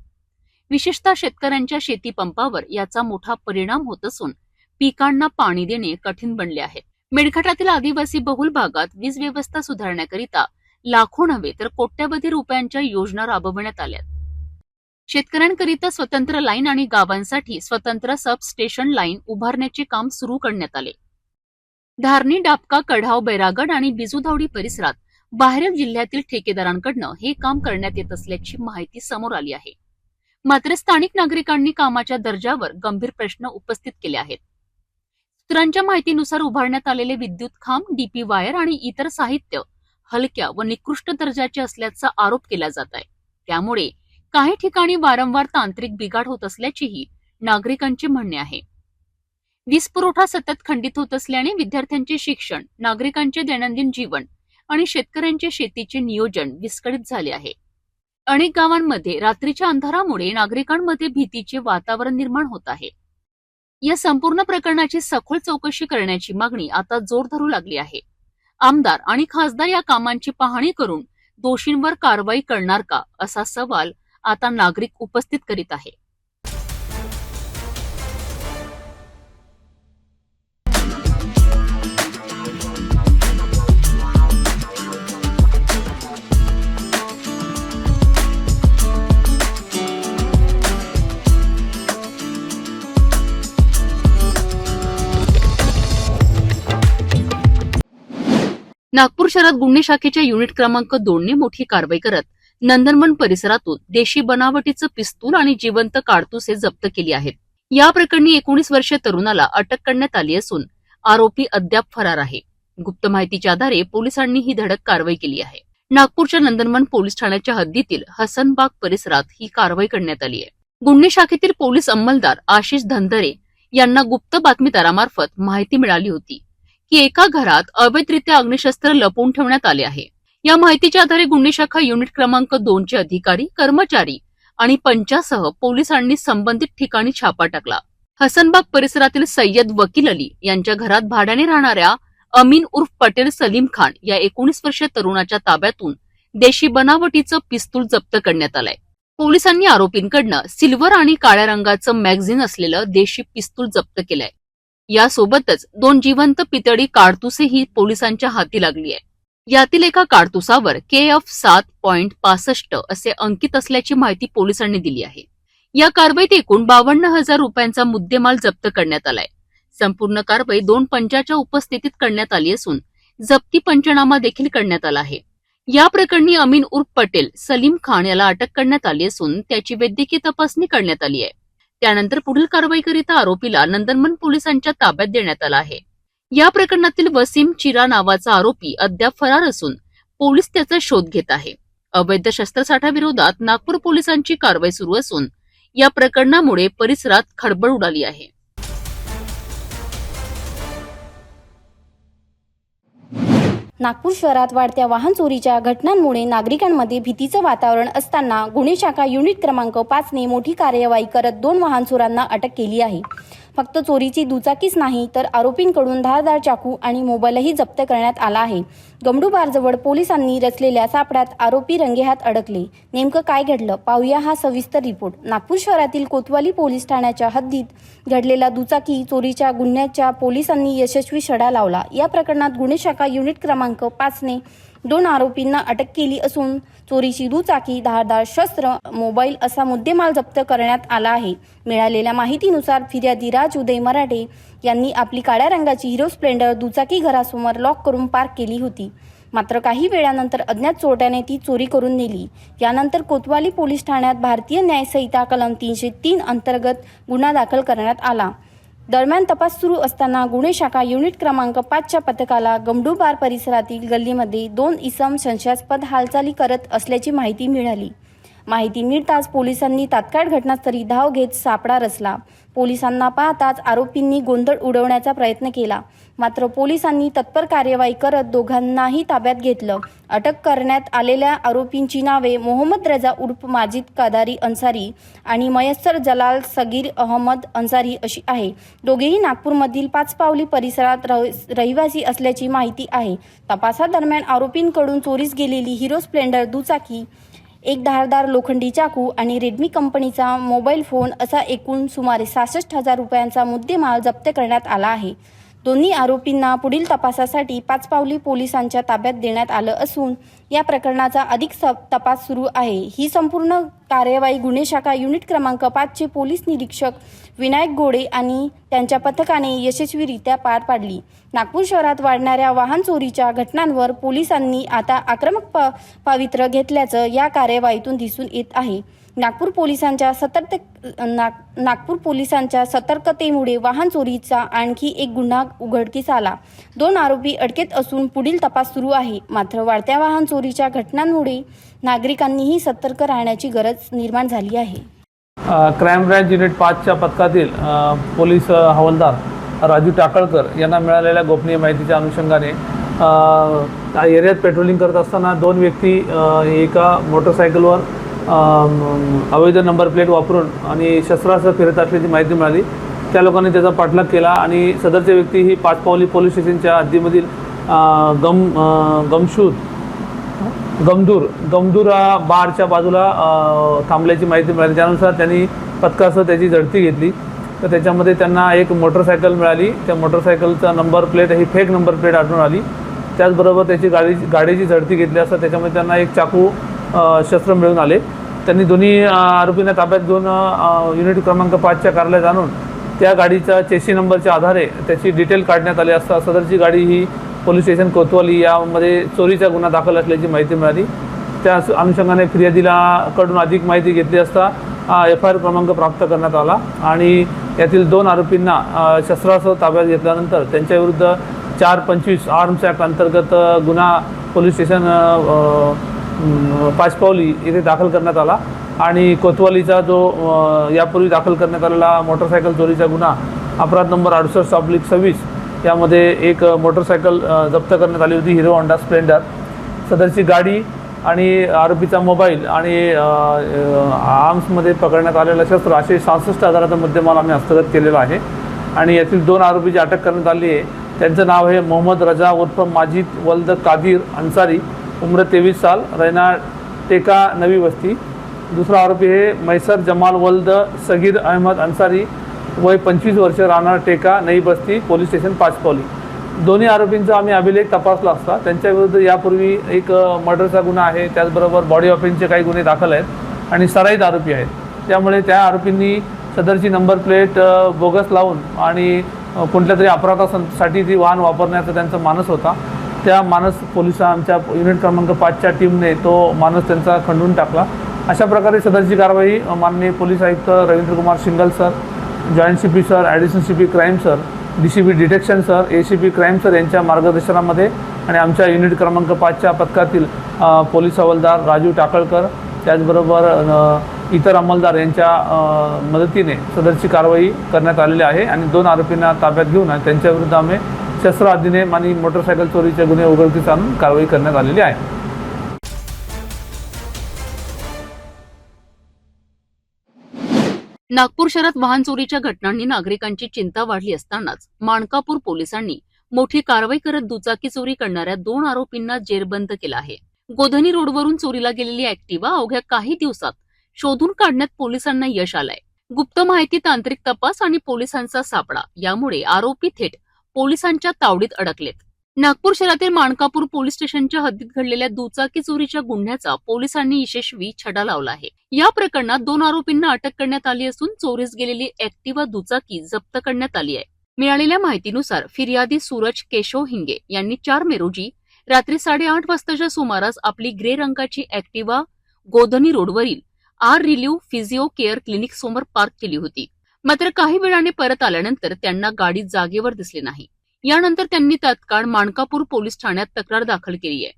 Speaker 1: विशेषतः शेतकऱ्यांच्या शेतीपंपावर याचा मोठा परिणाम होत असून पिकांना पाणी देणे कठीण बनले आहे. मेळघाटातील आदिवासी बहुल भागात वीज व्यवस्था सुधारण्याकरिता लाखो नव्हे तर कोट्यवधी रुपयांच्या योजना राबवण्यात आल्या. शेतकऱ्यांकरिता स्वतंत्र लाईन आणि गावांसाठी स्वतंत्र सबस्टेशन लाईन उभारण्याचे काम सुरू करण्यात आले. धारणी, डाबका, कढाव, बैरागड आणि बिजूधावडी परिसरात बाहेरील जिल्ह्यातील ठेकेदारांकडनं हे काम करण्यात येत असल्याची माहिती समोर आली आहे. मात्र स्थानिक नागरिकांनी कामाच्या दर्जावर गंभीर प्रश्न उपस्थित केले आहेत. सूत्रांच्या माहितीनुसार उभारण्यात आलेले विद्युत खांब, डीपी वायर आणि इतर साहित्य हलक्या व निकृष्ट दर्जाचे असल्याचा आरोप केला जात आहे. त्यामुळे काही ठिकाणी वारंवार तांत्रिक बिघाड होत असल्याचेही नागरिकांचे म्हणणे आहे. वीज पुरवठा सतत खंडित होत असल्याने विद्यार्थ्यांचे शिक्षण, नागरिकांचे दैनंदिन जीवन आणि शेतकऱ्यांचे शेतीचे नियोजन विस्कळीत झाले आहे. अनेक गावांमध्ये रात्रीच्या अंधारामुळे नागरिकांमध्ये भीतीचे वातावरण निर्माण होत आहे. या संपूर्ण प्रकरणाची सखोल चौकशी करण्याची मागणी आता जोर धरू लागली आहे. आमदार आणि खासदार या कामांची पाहणी करून दोषींवर कारवाई करणार का, असा सवाल आता नागरिक उपस्थित करीत आहे. नागपूर शहरात गुन्हे शाखेच्या युनिट क्रमांक 2ने मोठी कारवाई करत नंदनवन परिसरातून देशी बनावटीचं पिस्तूल आणि जिवंत काडतुसे जप्त केली आहेत. या प्रकरणी 19 वर्षीय तरुणाला अटक करण्यात आली असून आरोपी अद्याप फरार आहे. गुप्त माहितीच्या आधारे पोलिसांनी ही धडक कारवाई केली आहे. नागपूरच्या नंदनवन पोलीस ठाण्याच्या हद्दीतील हसनबाग परिसरात ही कारवाई करण्यात आली आहे. गुन्हे शाखेतील पोलीस अंमलदार आशिष धनदरे यांना गुप्त बातमीदारामार्फत माहिती मिळाली होती की एका घरात अवैधरित्या अग्निशस्त्र लपवून ठेवण्यात आले आहे. या माहितीच्या आधारे गुन्हे शाखा युनिट क्रमांक 2चे अधिकारी, कर्मचारी आणि पंचासह पोलिसांनी संबंधित ठिकाणी छापा टाकला. हसनबाग परिसरातील सय्यद वकील अली यांच्या घरात भाड्याने राहणाऱ्या अमीन उर्फ पटेल सलीम खान या 19 वर्षीय तरुणाच्या ताब्यातून देशी बनावटीचं पिस्तूल जप्त करण्यात आलंय. पोलिसांनी आरोपींकडनं सिल्वर आणि काळ्या रंगाचं मॅगझिन असलेलं देशी पिस्तूल जप्त केलंय. यासोबतच 2 जिवंत पितळी काडतुसे ही पोलिसांच्या हाती लागली आहे. यातील एका काडतुसावर KF 7.65 असे अंकित असल्याची माहिती पोलिसांनी दिली आहे. या कारवाईत एकूण 52,000 रुपयांचा मुद्देमाल जप्त करण्यात आलाय. संपूर्ण कारवाई 2 पंचाच्या उपस्थितीत करण्यात आली असून जप्ती पंचनामा देखील करण्यात आला आहे. या प्रकरणी अमीन उर्फ पटेल सलीम खान याला अटक करण्यात आली असून त्याची वैद्यकीय तपासणी करण्यात आली आहे. त्यानंतर पुढील कारवाईकरिता आरोपीला नंदनवन पोलिसांच्या ताब्यात देण्यात आला आहे. या प्रकरणातील वसीम चिरा नावाचा आरोपी अद्याप फरार असून पोलीस त्याचा शोध घेत आहे. अवैध शस्त्रसाठ्याविरोधात नागपूर पोलिसांची कारवाई सुरू असून या प्रकरणामुळे परिसरात खळबळ उडाली आहे.
Speaker 16: नागपूर शहरात वाढत्या वाहन चोरीच्या घटनांमुळे नागरिकांमध्ये भीतीचं वातावरण असताना गुन्हे शाखा युनिट क्रमांक 5ने मोठी कार्यवाही करत 2 वाहन चोरांना अटक केली आहे. फक्त चोरीची दुचाकीच नाही तर आरोपींकडून धारदार चाकू आणि मोबाईलही जप्त करण्यात आला आहे. गमडूबारजवळ पोलिसांनी रचलेल्या सापळ्यात आरोपी रंगेहात अडकले. नेमकं काय घडलं पाहूया हा सविस्तर रिपोर्ट. नागपूर शहरातील कोतवाली पोलीस ठाण्याच्या हद्दीत घडलेला दुचाकी चोरीच्या गुन्ह्याच्या पोलिसांनी यशस्वी छडा लावला. या प्रकरणात गुन्हे शाखा युनिट क्रमांक 5ने 2 आरोपींना अटक केली असून चोरीची दुचाकी, धारदार शस्त्र, मोबाईल असा मुद्देमाल जप्त करण्यात आला आहे. मिळालेल्या माहितीनुसार फिर्यादी राज उदय मराठे यांनी आपली काळ्या रंगाची हिरो स्प्लेंडर दुचाकी घरासमोर लॉक करून पार्क केली होती. मात्र काही वेळानंतर अज्ञात चोरट्याने ती चोरी करून नेली. यानंतर कोतवाली पोलीस ठाण्यात भारतीय न्याय संहिता कलम 303 अंतर्गत गुन्हा दाखल करण्यात आला. दरम्यान तपास सुरू असताना गुन्हे शाखा युनिट क्रमांक 5च्या पथकाला गमडूबार परिसरातील गल्लीमध्ये 2 इसम संशयास्पद हालचाली करत असल्याची माहिती मिळाली. माहिती मिळताच पोलिसांनी तात्काळ घटनास्थळी धाव घेत सापळा रचला. पोलिसांना पाहताच आरोपींनी गोंधळ उडवण्याचा प्रयत्न केला. मात्र पोलिसांनी तत्पर कार्यवाही करत दोघांनाही ताब्यात घेतलं. अटक करण्यात आलेल्या आरोपींची नावे मोहम्मद रजा उर्फ माजिद कादारी अन्सारी आणि मयस्सर जलाल सगीर अहमद अन्सारी अशी आहे. दोघेही नागपूरमधील 5 पावली परिसरात रहिवासी असल्याची माहिती आहे. तपासादरम्यान आरोपींकडून चोरीस गेलेली हिरो स्प्लेंडर दुचाकी, एक धारदार लोखंडी चाकू आणि रेडमी कंपनीचा मोबाईल फोन असा एकूण सुमारे 66,000 रुपयांचा मुद्देमाल जप्त करण्यात आला आहे. दोन्ही आरोपींना पुढील तपासासाठी 5 पावली पोलिसांच्या ताब्यात देण्यात आलं असून या प्रकरणाचा अधिक तपास सुरू आहे. ही संपूर्ण कार्यवाही गुन्हे शाखा युनिट क्रमांक 5चे पोलीस निरीक्षक विनायक गोडे आणि त्यांच्या पथकाने यशस्वीरित्या पार पाडली. नागपूर शहरात वाढणाऱ्या वाहन चोरीच्या घटनांवर पोलिसांनी आता आक्रमक पवित्रा घेतल्याचं या कार्यवाहीतून दिसून येत आहे. नागपूर पोलिसांच्या सतर्कतेमुळे वाहन चोरीचा आणखी एक गुन्हा उघडकीस आला. 2 आरोपी अटकेत असून पुढील तपास सुरू आहे. मात्र वाढत्या वाहन चोरीच्या घटनांमुळे नागरिकांनीही सतर्क राहण्याची गरज निर्माण झाली आहे.
Speaker 17: क्राईम ब्रँच युनिट 5च्या पथकातील पोलीस हवालदार राजू टाकळकर यांना मिळालेल्या गोपनीय माहितीच्या अनुषंगाने एरियात पेट्रोलिंग करत असताना 2 व्यक्ती एका मोटरसायकलवर अवैध नंबर प्लेट वापरून आणि शस्त्रास्त्र फिरत असल्याची माहिती मिळाली. त्या लोकांनी त्याचा पाठलाग केला आणि सदरचे व्यक्ती ही 5 पावली पोलीस स्टेशनच्या हद्दीमधील गमदूर बारच्या बाजूला थांबल्याची माहिती मिळाली. त्यानुसार त्यांनी पथकासह त्याची झडती घेतली. तर त्याच्यामध्ये त्यांना एक मोटरसायकल मिळाली. त्या मोटरसायकलचा नंबर प्लेट ही फेक नंबर प्लेट आढळून आली. त्याचबरोबर त्याची गाडीची झडती घेतली असता त्याच्यामध्ये त्यांना एक चाकू शस्त्र मिळून आले. त्यांनी दोन्ही आरोपींना ताब्यात घेऊन युनिट क्रमांक 5च्या कार्यालयात आणून त्या गाडीचा चेसी नंबरच्या आधारे त्याची डिटेल काढण्यात आली असता सदरची गाडी ही पोलीस स्टेशन कोतवाली यामध्ये चोरीचा गुन्हा दाखल असल्याची माहिती मिळाली. त्या अनुषंगाने फिर्यादीला कडून अधिक माहिती घेतली असता FIR क्रमांक प्राप्त करण्यात आला आणि यातील 2 आरोपींना शस्त्रास्त्र ताब्यात घेतल्यानंतर त्यांच्याविरुद्ध 425 आर्म्स ॲक्ट अंतर्गत गुन्हा पोलीस स्टेशन पाचपावली येथे दाखल करण्यात आला आणि कोतवालीचा जो यापूर्वी दाखल करण्यात आलेला मोटरसायकल चोरीचा गुन्हा अपराध नंबर 68/26 यामध्ये एक मोटरसायकल जप्त करण्यात आली होती, हिरो होंडा स्प्लेंडर. सदरची गाडी आणि आरोपीचा मोबाईल आणि आर्म्समध्ये पकडण्यात आलेलं शस्त्र असे 66,000चा मुद्देमाल आम्ही हस्तगत केलेला आहे. आणि यातील 2 आरोपी जे अटक करण्यात आली आहे त्यांचं नाव आहे मोहम्मद रजा उर्फ माजिद वल्द कादिर अन्सारी, उम्र 23 साल, रहना टेका नवी वस्ती. दुसरा आरोपी आहे मैसर जमाल वल्द सगीर अहमद अन्सारी, वय 25 वर्ष, राहणार टेका नई बस्ती, पोलीस स्टेशन पाचपावली. दोन्ही आरोपींचा आम्ही अभिलेख तपासला असता त्यांच्याविरुद्ध यापूर्वी एक मर्डरचा गुन्हा आहे, त्याचबरोबर बॉडी ऑफेन्सचे काही गुन्हे दाखल आहेत आणि सराईत आरोपी आहेत. त्यामुळे त्या आरोपींनी सदरची नंबर प्लेट बोगस लावून आणि कोणत्या तरी अपराधासाठी ती वाहन वापरण्याचा त्यांचा मानस होता. त्या मानस आमच्या युनिट क्रमांक 5च्या टीमने तो मानस त्यांचा खंडून टाकला. अशा प्रकारे सदरची कारवाई माननीय पोलीस आयुक्त Ravindrakumar Singal sir, joint CP sir, additional CP crime sir, DCP detection sir, ACP crime sir यांच्या मार्गदर्शनामध्ये आणि आमच्या युनिट क्रमांक 5च्या पथकातील पोलीस हवालदार राजू टाकळकर त्याचबरोबर इतर अंमलदार यांच्या मदतीने सदरची कारवाई करण्यात आलेली आहे आणि 2 आरोपींना ताब्यात घेऊन त्यांच्याविरुद्ध आम्ही शस्त्र अधिनियम आणि मोटरसायकल चोरीचे गुन्हे उघडकीस आणून कारवाई करण्यात आलेली आहे.
Speaker 1: नागपूर शहरात वाहन चोरीच्या घटनांनी नागरिकांची चिंता वाढली असतानाच माणकापूर पोलिसांनी मोठी कारवाई करत दुचाकी चोरी करणाऱ्या 2 आरोपींना जेरबंद केलं आहे. गोधनी रोडवरून चोरीला गेलेली ऍक्टिवा अवघ्या काही दिवसात शोधून काढण्यात पोलिसांना यश आलंय. गुप्त माहिती, तांत्रिक तपास आणि पोलिसांचा सापळा यामुळे आरोपी थेट पोलिसांच्या तावडीत अडकलेत. नागपूर शहरातील माणकापूर पोलीस स्टेशनच्या हद्दीत घडलेल्या दुचाकी चोरीच्या गुन्ह्याचा पोलिसांनी यशस्वी छडा लावला आहे. या प्रकरणात 2 आरोपींना अटक करण्यात आली असून चोरीस गेलेली ऍक्टिवा दुचाकी जप्त करण्यात आली आहे. मिळालेल्या माहितीनुसार फिर्यादी सूरज केशव हिंगे यांनी 4 मे रोजी रात्री 8:30 वाजताच्या सुमारास आपली ग्रे रंगाची ऍक्टिवा गोधनी रोडवरील रिलीव्ह फिजिओ केअर क्लिनिक समोर पार्क केली होती. मात्र काही वेळाने परत आल्यानंतर त्यांना गाडी जागेवर दिसली नाही. यानंतर त्यांनी तात्काळ माणकापूर पोलीस ठाण्यात तक्रार दाखल केली आहे.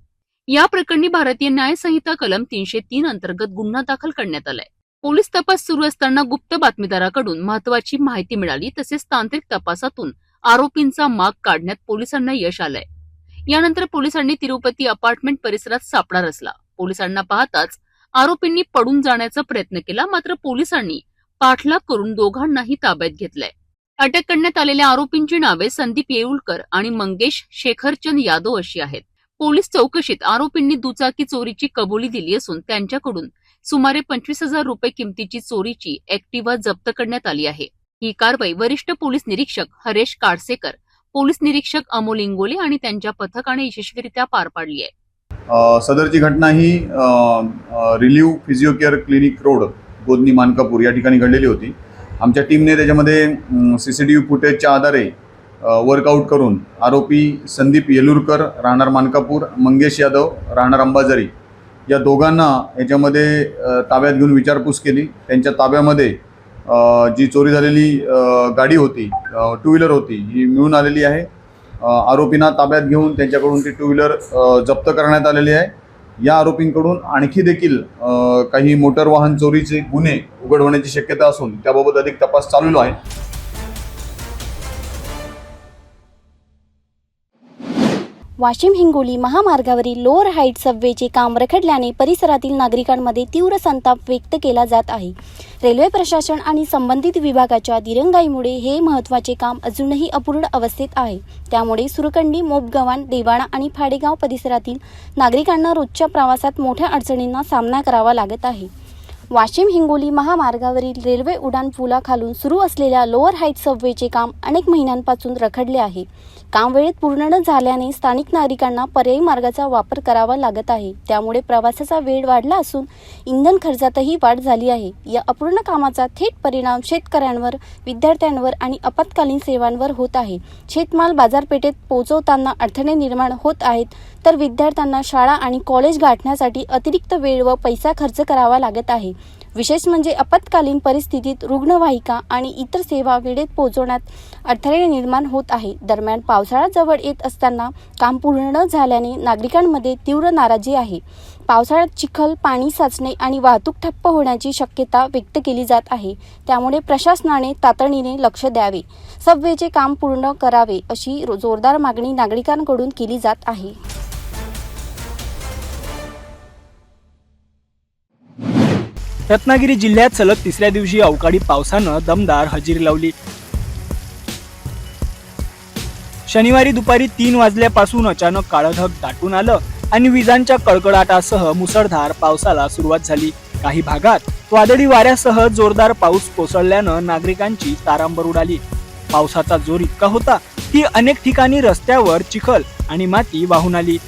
Speaker 1: या प्रकरणी भारतीय न्याय संहिता कलम 303 अंतर्गत गुन्हा दाखल करण्यात आलाय. पोलीस तपास सुरू असताना गुप्त बातमीदाराकडून महत्वाची माहिती मिळाली, तसेच तांत्रिक तपासातून आरोपींचा माग काढण्यात पोलिसांना यश आलंय. यानंतर पोलिसांनी तिरुपती अपार्टमेंट परिसरात सापळा रचला. पोलिसांना पाहताच आरोपींनी पडून जाण्याचा प्रयत्न केला, मात्र पोलिसांनी पाठलाग करून दोघांनाही ताब्यात घेतलंय. अटक करण्यात आलेल्या आरोपींची नावे संदीप येऊलकर आणि मंगेश शेखरचंद यादव अशी आहेत. पोलीस चौकशीत आरोपींनी दुचाकी चोरीची कबुली दिली असून त्यांच्याकडून सुमारे 25,000 रुपये किमतीची चोरीची ऍक्टिवा जप्त करण्यात आली आहे. ही कारवाई वरिष्ठ पोलीस निरीक्षक हरेश काडसेकर, पोलीस निरीक्षक अमोल इंगोले आणि त्यांच्या पथकाने यशस्वीरित्या पार पाडली आहे.
Speaker 18: सदरची घटना ही relieve physio care clinic road Godhani Mankapur या ठिकाणी घडलेली होती. आमच्या टीमने त्याच्यामध्ये CCTV फुटेजच्या आधारे वर्कआउट करून आरोपी संदीप येलुरकर राहणार मानकापूर, मंगेश यादव राहणार अंबाझरी या दोघांना याच्यामध्ये ताब्यात घेऊन विचारपूस केली. त्यांच्या ताब्यामध्ये जी चोरी झालेली गाडी होती, 2 व्हीलर होती, ही मिळून आलेली आहे. आरोपींना ताब्यात घेऊन त्यांच्याकडून ती 2 व्हीलर जप्त करण्यात आलेली आहे. या आरोपींकडून आणखी देखील काही मोटर वाहन चोरीचे गुन्हे उघड होण्याची शक्यता असून त्याबाबत अधिक तपास चालू आहे.
Speaker 16: वाशिम हिंगोली महामार्गावरील लोअर हाईट सबवेचे काम रखडल्याने परिसरातील नागरिकांमध्ये तीव्र संताप व्यक्त केला जात आहे. रेल्वे प्रशासन आणि संबंधित विभागाच्या दिरंगाईमुळे हे महत्त्वाचे काम अजूनही अपूर्ण अवस्थेत आहे. त्यामुळे सुरकंडी, मोपगव्हाण, देवाणा आणि फाडेगाव परिसरातील नागरिकांना रोजच्या प्रवासात मोठ्या अडचणींना सामना करावा लागत आहे. वाशिम हिंगोली महामार्गावरील रेल्वे उड्डाण पुलाखालून सुरू असलेल्या लोअर हाईट सबवेचे काम अनेक महिन्यांपासून रखडले आहे. काम वेळेत पूर्ण न झाल्याने स्थानिक नागरिकांना पर्यायी मार्गाचा वापर करावा लागत आहे. त्यामुळे प्रवासाचा वेळ वाढला असून इंधन खर्चातही वाढ झाली आहे. या अपूर्ण कामाचा थेट परिणाम शेतकऱ्यांवर, विद्यार्थ्यांवर आणि आपत्कालीन सेवांवर होत आहे. शेतमाल बाजारपेठेत पोहोचवताना अडथळे निर्माण होत आहेत, तर विद्यार्थ्यांना शाळा आणि कॉलेज गाठण्यासाठी अतिरिक्त वेळ व पैसा खर्च करावा लागत आहे. विशेष म्हणजे आपत्कालीन परिस्थितीत रुग्णवाहिका आणि इतर सेवा वेळेत पोहोचवण्यात अडथळे निर्माण होत आहे. दरम्यान पावसाळा जवळ येत असताना काम पूर्ण न झाल्याने नागरिकांमध्ये तीव्र नाराजी आहे. पावसाळ्यात चिखल, पाणी साचणे आणि वाहतूक ठप्प होण्याची शक्यता व्यक्त केली जात आहे. त्यामुळे प्रशासनाने तातडीने लक्ष द्यावे, सबवेचे काम पूर्ण करावे अशी जोरदार मागणी नागरिकांकडून केली जात आहे.
Speaker 8: रत्नागिरी जिल्ह्यात सलग तिसऱ्या दिवशी अवकाळी पावसानं दमदार हजेरी लावली. शनिवारी दुपारी 3 वाजल्यापासून अचानक काळं ढग दाटून आलं आणि विजांच्या कडकडाटासह मुसळधार पावसाला सुरुवात झाली. काही भागात वादळी वाऱ्यासह जोरदार पाऊस कोसळल्यानं नागरिकांची तारांबर उडाली. पावसाचा जोर इतका होता की अनेक ठिकाणी रस्त्यावर चिखल आणि माती वाहून आली.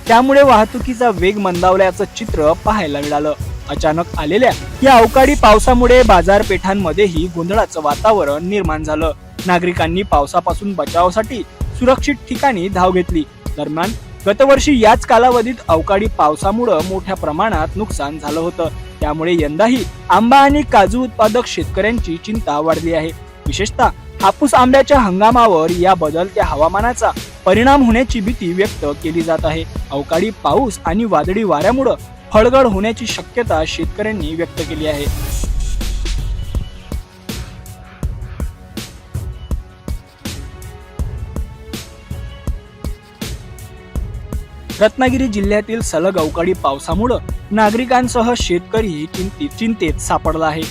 Speaker 8: त्यामुळे वाहतुकीचा वेग मंदावल्याचं चित्र पाहायला मिळालं. अचानक आलेल्या या अवकाळी पावसामुळे बाजारपेठांमध्येही गोंधळाचं वातावरण निर्माण झालं. नागरिकांनी पावसापासून बचावासाठी सुरक्षित ठिकाणी धाव घेतली. दरम्यान गतवर्षी याच कालावधीत अवकाळी पावसामुळे मोठ्या प्रमाणात नुकसान झालं होतं. त्यामुळे यंदाही आंबा आणि काजू उत्पादक शेतकऱ्यांची चिंता वाढली आहे. विशेषतः हापूस आंब्याच्या हंगामावर या बदलत्या हवामानाचा परिणाम होण्याची भीती व्यक्त केली जात आहे. अवकाळी पाऊस आणि वादळी वाऱ्यामुळे फळगळ होण्याची शक्यता शेतकऱ्यांनी व्यक्त केली आहे. रत्नागिरी जिल्ह्यातील सलग अवकाळी पावसामुळे नागरिकांसह शेतकरीही चिंतेत सापडला आहे.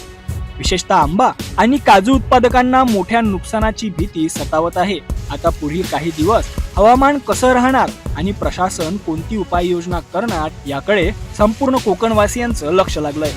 Speaker 8: विशेषतः आंबा आणि काजू उत्पादकांना मोठ्या नुकसानाची भीती सतावत आहे. आता पुढील काही दिवस हवामान कसं राहणार आणि प्रशासन कोणती उपाययोजना करणार याकडे संपूर्ण कोकणवासियांचं लक्ष लागलंय.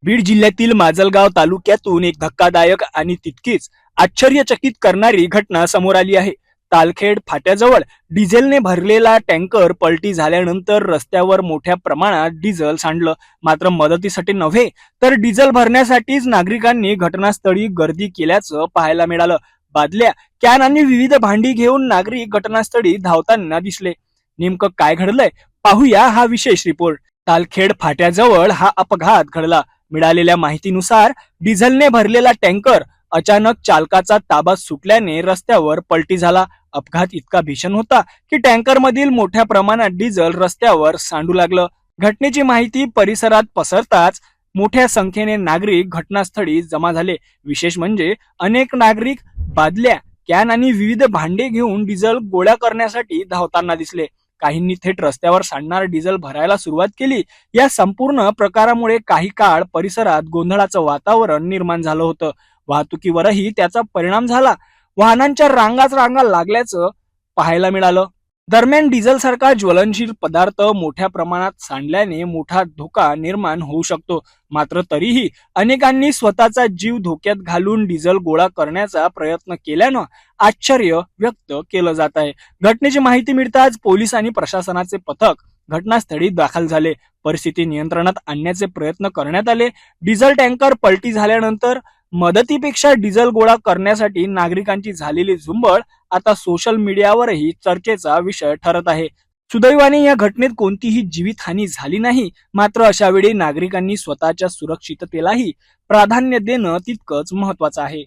Speaker 8: बीड जिल्ह्यातील माजलगाव तालुक्यातून एक धक्कादायक आणि तितकीच आश्चर्यचकित करणारी घटना समोर आली आहे. तालखेड फाट्याजवळ डिझेलने भरलेला टँकर पलटी झाल्यानंतर रस्त्यावर मोठ्या प्रमाणात डिझेल सांडलं. मात्र मदतीसाठी नव्हे तर डिझेल भरण्यासाठीच नागरिकांनी घटनास्थळी गर्दी केल्याचं पाहायला मिळालं. बादल्या, कॅन आणि विविध भांडी घेऊन नागरिक घटनास्थळी धावताना दिसले. नेमकं काय घडलंय पाहूया हा विशेष रिपोर्ट. तालखेड फाट्याजवळ हा अपघात घडला. मिळालेल्या माहितीनुसार डिझेलने भरलेला टँकर अचानक चालकाचा ताबा सुटल्याने रस्त्यावर पलटी झाला. अपघात इतका भीषण होता की टँकरमधील मोठ्या प्रमाणात डिझेल रस्त्यावर सांडू लागलं. घटनेची माहिती परिसरात पसरताच मोठ्या संख्येने नागरिक घटनास्थळी जमा झाले. विशेष म्हणजे अनेक नागरिक बादल्या, कॅन आणि विविध भांडे घेऊन डिझेल गोळा करण्यासाठी धावताना दिसले. काहींनी थेट रस्त्यावर सांडणारा डिझेल भरायला सुरुवात केली. या संपूर्ण प्रकारामुळे काही काळ परिसरात गोंधळाचं वातावरण निर्माण झालं होतं. वाहतुकीवरही त्याचा परिणाम झाला. वाहनांच्या रांगाच रांगा लागल्याचं पाहायला मिळालं. दरम्यान डिझेल सारखा ज्वलनशील पदार्थ मोठ्या प्रमाणात सांडल्याने मोठा धोका निर्माण होऊ शकतो. मात्र तरीही अनेकांनी स्वतःचा जीव धोक्यात घालून डिझेल गोळा करण्याचा प्रयत्न केल्यानं आश्चर्य व्यक्त केलं जात आहे. घटनेची माहिती मिळताच पोलीस आणि प्रशासनाचे पथक घटनास्थळी दाखल झाले. परिस्थिती नियंत्रणात आणण्याचे प्रयत्न करण्यात आले. डिझेल टँकर पलटी झाल्यानंतर मदतीपेक्षा डिझेल गोळा करण्यासाठी नागरिकांची झालेली झुंबड आता सोशल मीडियावरही चर्चेचा विषय ठरत आहे. सुदैवाने या घटनेत कोणतीही जीवितहानी झाली नाही. मात्र अशा वेळी नागरिकांनी स्वतःच्या सुरक्षिततेलाही प्राधान्य देणं तितकंच महत्वाचं आहे.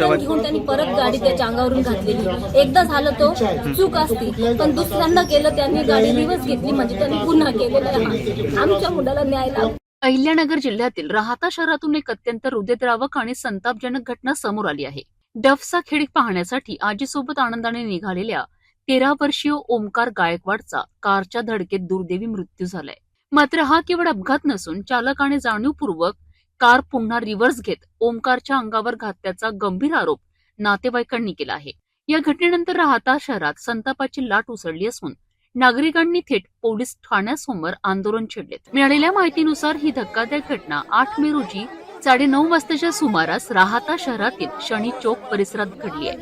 Speaker 19: घेऊन त्यांनी परत गाडी त्याच्या अंगावरून घातलेली. एकदा झालं तो चूक असती, पण दुसऱ्यांदा केलं त्यांनी गाडी रिवर्स घेतली म्हणजे त्यांनी पुन्हा केलेलं आहे. आमच्या मुलाला न्याय लाव.
Speaker 1: अहिल्यानगर जिल्ह्यातील राहाता शहरातून एक अत्यंत हृदयद्रावक आणि संतापजनक घटना समोर आली आहे. डफचा खेळ पाहण्यासाठी आजीसोबत आनंदाने निघालेल्या 13 वर्षीय ओमकार गायकवाडचा कारच्या धडकेत दुर्दैवी मृत्यू झालाय. मात्र हा केवळ अपघात नसून चालकाने जाणीवपूर्वक कार पुन्हा रिव्हर्स घेत ओमकारच्या अंगावर घातल्याचा गंभीर आरोप नातेवाईकांनी केला आहे. या घटनेनंतर राहाता शहरात संतापाची लाट उसळली असून नागरिकांनी थेट पोलीस ठाण्यासमोर आंदोलन छेडले. मिळालेल्या माहितीनुसार ही धक्कादायक घटना 8 मे रोजी 9:30 वाजताच्या सुमारास राहाता शहरातील शनी चौक परिसरात घडली आहे.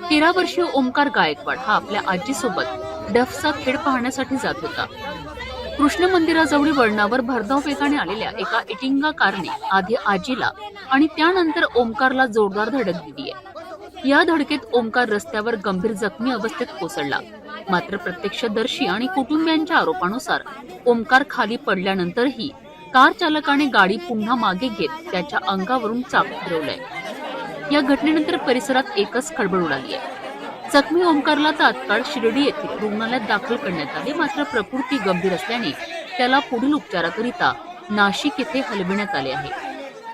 Speaker 1: 13 वर्षीय ओमकार गायकवाड हा आपल्या आजीसोबत डफचा खेळ पाहण्यासाठी जात होता. कृष्ण मंदिराजवळील वळणावर भरधाव वेगाने आलेल्या एका इटिंगा कारने आधी आजीला आणि त्यानंतर ओमकारला जोरदार धडक दिली आहे. या धडकेत ओमकार रस्त्यावर गंभीर जखमी अवस्थेत कोसळला. मात्र प्रत्यक्षदर्शी आणि कुटुंबियांच्या आरोपानुसार ओमकार खाली पडल्यानंतरही कार चालकाने गाडी पुन्हा मागे घेत त्याच्या अंगावरून चाकू फिरवलंय. या घटनेनंतर परिसरात एकच खळबळ उडाली आहे. जखमी ओमकारला तात्काळ शिर्डी येथील रुग्णालयात दाखल करण्यात आले. मात्र प्रकृती गंभीर असल्याने त्याला पुढील उपचाराकरिता नाशिक येथे हलविण्यात आले आहे.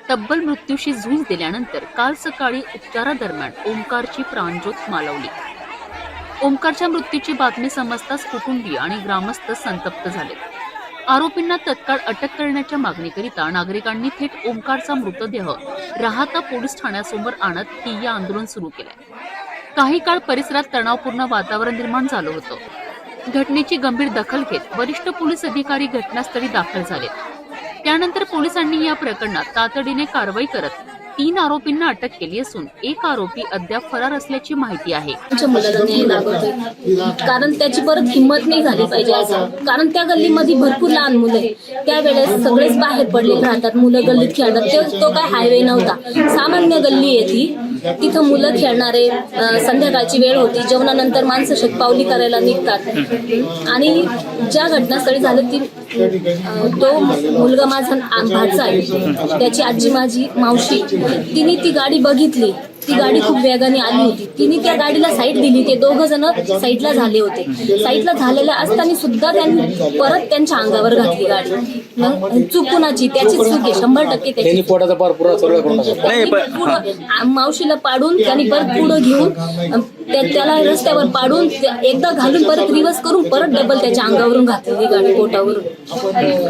Speaker 1: तब्बल मृत्यूशी झुंज दिल्यानंतर काल सकाळी उपचारादरम्यान ओमकारची प्राणज्योत मालवली. ओमकारच्या मृत्यूची बातमी समजताच कुटुंबीय आणि ग्रामस्थ संतप्त झाले. आरोपींना तत्काळ अटक करण्याच्या मागणीकरिता नागरिकांनी थेट ओमकारचा मृतदेह राहाता पोलीस ठाण्यासमोर आणत ठिय्या आंदोलन सुरू केले. काही काळ परिसरात तणावपूर्ण वातावरण निर्माण झालं होतं. घटनेची गंभीर दखल घेत वरिष्ठ पोलीस अधिकारी घटनास्थळी दाखल झाले. त्यानंतर पोलिसांनी या प्रकरणात तातडीने कारवाई करत 3 आरोपींना अटक केली असून एक आरोपी अद्याप फरार असल्याची माहिती आहे.
Speaker 19: कारण त्याची परत हिंमत नाही झाली पाहिजे असं. कारण त्या गल्लीमध्ये भरपूर लहान मुलं आहे. त्यावेळेस सगळेच बाहेर पडलेले राहतात. मुलं गल्लीत खेळतात. तो काय हायवे नव्हता, सामान्य गल्ली आहे ती. तिथं मुलं खेळणारे, संध्याकाळची वेळ होती, जेवणानंतर माणसं शतपावली करायला निघतात. आणि ज्या घटनास्थळी झालं ती तो मुलगा माझा भाचा आहे, त्याची आजी माझी मावशी, तिने ती गाडी बघितली. ती गाडी खूप वेगाने आली होती. तिने त्या गाडीला साईड दिली. ते 2 जण साईडला झाले होते. साईडला झालेल्या असताना सुद्धा त्यांनी परत त्यांच्या अंगावर घातली गाडी. मग चूक कुणाची? त्याची चूक आहे 100% त्याची. मावशीला पाडून त्यांनी परत पुढं घेऊन त्याला रस्त्यावर पाडून एकदा घालून परत रिव्हर्स करून परत डबल त्याच्या अंगावरून घातलेली गाडी पोटावरून.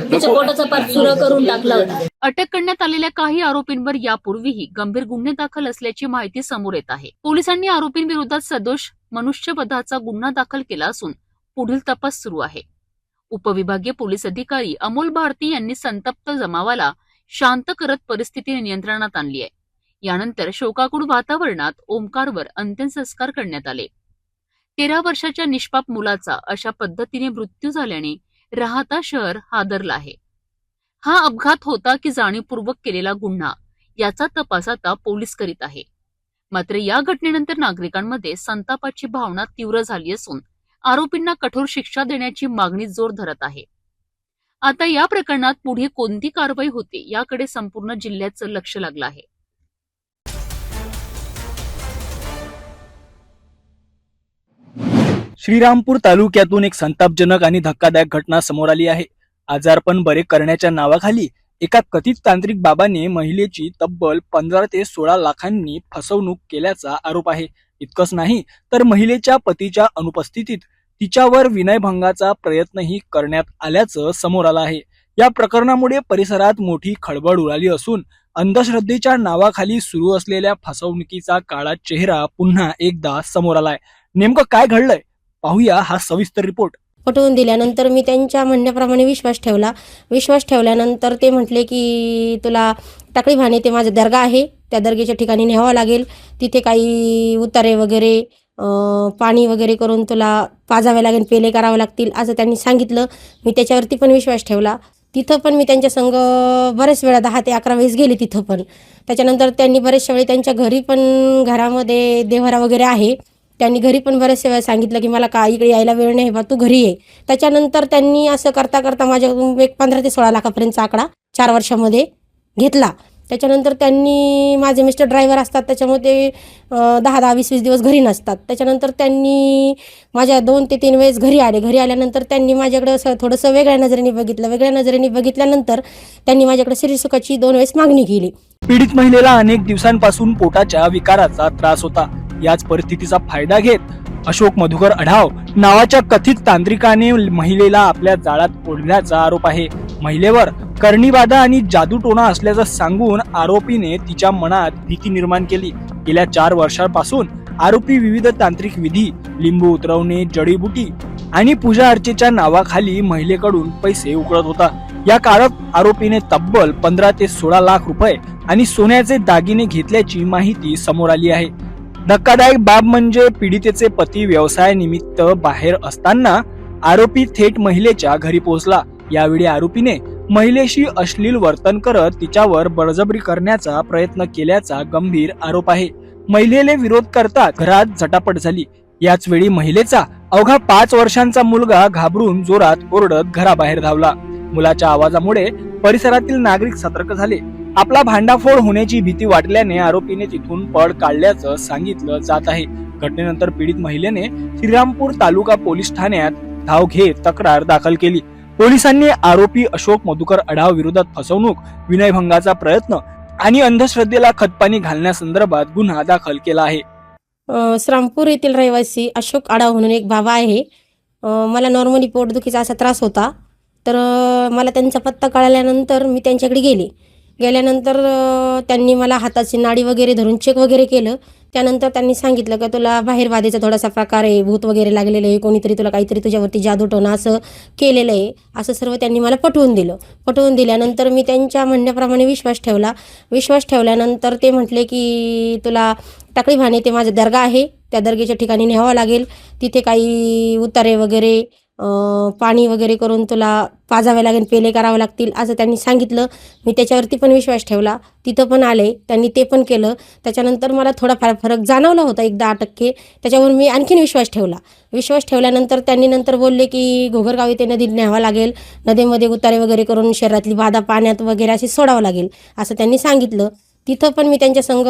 Speaker 19: त्याच्या पोटाचा पाठ सुरा करून टाकला होता.
Speaker 1: अटक करण्यात आलेल्या काही आरोपींवर यापूर्वीही गंभीर गुन्हे दाखल असल्याची माहिती समोर येत आहे. पोलिसांनी आरोपींविरोधात सदोष मनुष्यवधाचा गुन्हा दाखल केला असून पुढील तपास सुरू आहे. उपविभागीय पोलीस अधिकारी अमोल भारती यांनी संतप्त जमावाला शांत करत परिस्थिती नियंत्रणात आणली आहे. यानंतर शोकाकुळ वातावरणात ओमकारवर अंत्यसंस्कार करण्यात आले. 13 वर्षाच्या निष्पाप मुलाचा अशा पद्धतीने मृत्यू झाल्याने राहाता शहर हादरलं आहे. हा अपघात होता की जाणीवपूर्वक केलेला गुन्हा याचा तपास आता पोलीस करीत आहे. मात्र या घटनेनंतर नागरिकांमध्ये संतापाची भावना तीव्र झाली असून आरोपींना कठोर शिक्षा देण्याची मागणी जोर धरत आहे. आता या प्रकरणात पुढे कोणती कारवाई होते याकडे संपूर्ण जिल्ह्याचं लक्ष लागलं आहे.
Speaker 8: श्रीरामपूर तालुक्यातून एक संतापजनक आणि धक्कादायक घटना समोर आली आहे. आजारपण बरे करण्याच्या नावाखाली एका कथित तांत्रिक बाबाने महिलेची तब्बल 15 ते 16 लाखांनी फसवणूक केल्याचा आरोप आहे. इतकंच नाही तर महिलेच्या पतीच्या अनुपस्थितीत तिच्यावर विनयभंगाचा प्रयत्नही करण्यात आल्याचं समोर आलं आहे. या प्रकरणामुळे परिसरात मोठी खळबळ उडाली असून अंधश्रद्धेच्या नावाखाली सुरू असलेल्या फसवणुकीचा काळा चेहरा पुन्हा एकदा समोर आलाय. नेमकं काय घडलंय पाहूया हा सविस्तर रिपोर्ट.
Speaker 20: पटवून दिल्यानंतर मी त्यांच्या म्हणण्याप्रमाणे विश्वास ठेवला. विश्वास ठेवल्यानंतर ते म्हटले की तुला टाकळी भाणे ते माझं दर्गा आहे, त्या दर्ग्याच्या ठिकाणी न्यावं लागेल. तिथे काही उतारे वगैरे पाणी वगैरे करून तुला पाजावे लागेल, पेले करावे लागतील असं त्यांनी सांगितलं. मी त्याच्यावरती पण विश्वास ठेवला. तिथं पण मी त्यांच्या संग बरेच वेळा 10 ते 11 वेळेस गेले तिथं पण. त्याच्यानंतर त्यांनी बरेचशा वेळी त्यांच्या घरी पण घरामध्ये देव्हारा वगैरे आहे, त्यांनी घरी पण बरेचशा वेळा सांगितलं की मला का इकडे यायला वेळ नाही बा, तू घरी ये. त्याच्यानंतर त्यांनी असं करता करता माझ्या एक 15 ते 16 लाखापर्यंतचा आकडा 4 वर्षामध्ये घेतला. त्याच्यानंतर त्यांनी माझे मिस्टर ड्रायव्हर असतात, त्याच्यामुळे ते 10-10, 20-20 दिवस घरी नसतात. त्याच्यानंतर त्यांनी माझ्या 2 ते 3 वेळेस घरी आले. घरी आल्यानंतर त्यांनी माझ्याकडे असं थोडंसं वेगळ्या नजरेने बघितलं. वेगळ्या नजरेने बघितल्यानंतर त्यांनी माझ्याकडे श्रीसुखाची 2 वेळेस मागणी केली.
Speaker 8: पीडित महिलेला अनेक दिवसांपासून पोटाच्या विकाराचा त्रास होता. याच परिस्थितीचा फायदा घेत अशोक मधुकर अढाव नावाच्या कथित तांत्रिकाने महिलेला आपल्या जाळ्यात ओढल्याचा आरोप आहे. महिलेवर करणीबाधा आणि जादूटोणा असल्याचं सांगून आरोपीने तिच्या मनात भीती निर्माण केली. गेल्या 4 वर्षांपासून आरोपी विविध तांत्रिक विधी, लिंबू उतरवणे, जडीबुटी आणि पूजा अर्चेच्या नावाखाली महिलेकडून पैसे उकळत होता. या काळात आरोपीने तब्बल 15 ते 16 लाख रुपये आणि सोन्याचे दागिने घेतल्याची माहिती समोर आली आहे. धक्कादायक बाब म्हणजे पीडितेचे पती व्यवसायानिमित्त बाहेर असताना आरोपी थेट महिलेच्या घरी पोहोचला. यावेळी आरोपीने महिलेशी अश्लील वर्तन करत तिच्यावर बळजबरी करण्याचा प्रयत्न केल्याचा गंभीर आरोप आहे. महिलेने विरोध करता घरात झटापट झाली. याच वेळी महिलेचा अवघा 5 वर्षांचा मुलगा घाबरून जोरात ओरडत घराबाहेर धावला. मुलाच्या आवाजामुळे परिसरातील नागरिक सतर्क झाले. आपला भांडाफोड होण्याची भीती वाटल्याने आरोपीने तिथून पळ काढल्याचं सांगितलं जात आहे. घटनेनंतर पीडित महिलेने श्रीरामपूर तालुका पोलीस ठाण्यात धाव घेत तक्रार दाखल केली. पोलिसांनी आरोपी अशोक मधुकर अढाव विरोधात फसवणूक, विनयभंगाचा प्रयत्न आणि अंधश्रद्धेला खतपाणी घालण्यासंदर्भात गुन्हा दाखल केला आहे.
Speaker 20: श्रीरामपूर येथील रहिवासी अशोक आढाव म्हणून एक बाबा आहे. मला नॉर्मली पोटदुखीचा असा त्रास होता. तर मला त्यांचा पत्ता कळाल्यानंतर मी त्यांच्याकडे गेल्यानंतर त्यांनी मला हाताची नाडी वगैरे धरून चेक वगैरे केलं. त्यानंतर त्यांनी सांगितलं की तुला बाहेर बाधेचा थोडासा प्रकार आहे, भूत वगैरे लागलेलं आहे, कोणीतरी तुला काहीतरी तुझ्यावरती जादूटोणा असं केलेलं आहे, असं सर्व त्यांनी मला पटवून दिलं. पटवून दिल्यानंतर मी त्यांच्या म्हणण्याप्रमाणे विश्वास ठेवला. विश्वास ठेवल्यानंतर ते म्हटले की तुला टाकळी भाणे ते माझं दर्गा आहे, त्या दर्गेच्या ठिकाणी न्यावं लागेल. तिथे काही उतारे वगैरे पाणी वगैरे करून तुला पाजावे लागेल, पेले करावे लागतील असं त्यांनी सांगितलं. मी त्याच्यावरती पण विश्वास ठेवला. तिथं पण आले, त्यांनी ते पण केलं. त्याच्यानंतर मला थोडाफार फरक जाणवला होता, 1-10%. त्याच्यावर मी आणखीन विश्वास ठेवला. विश्वास ठेवल्यानंतर त्यांनी नंतर बोलले की घोगरगाव येथे नदीत न्यावं लागेल, नदीमध्ये उतारे वगैरे करून शरीरातली बाधा पाण्यात वगैरे अशी सोडावं लागेल असं त्यांनी सांगितलं. तिथं पण मी त्यांच्या संग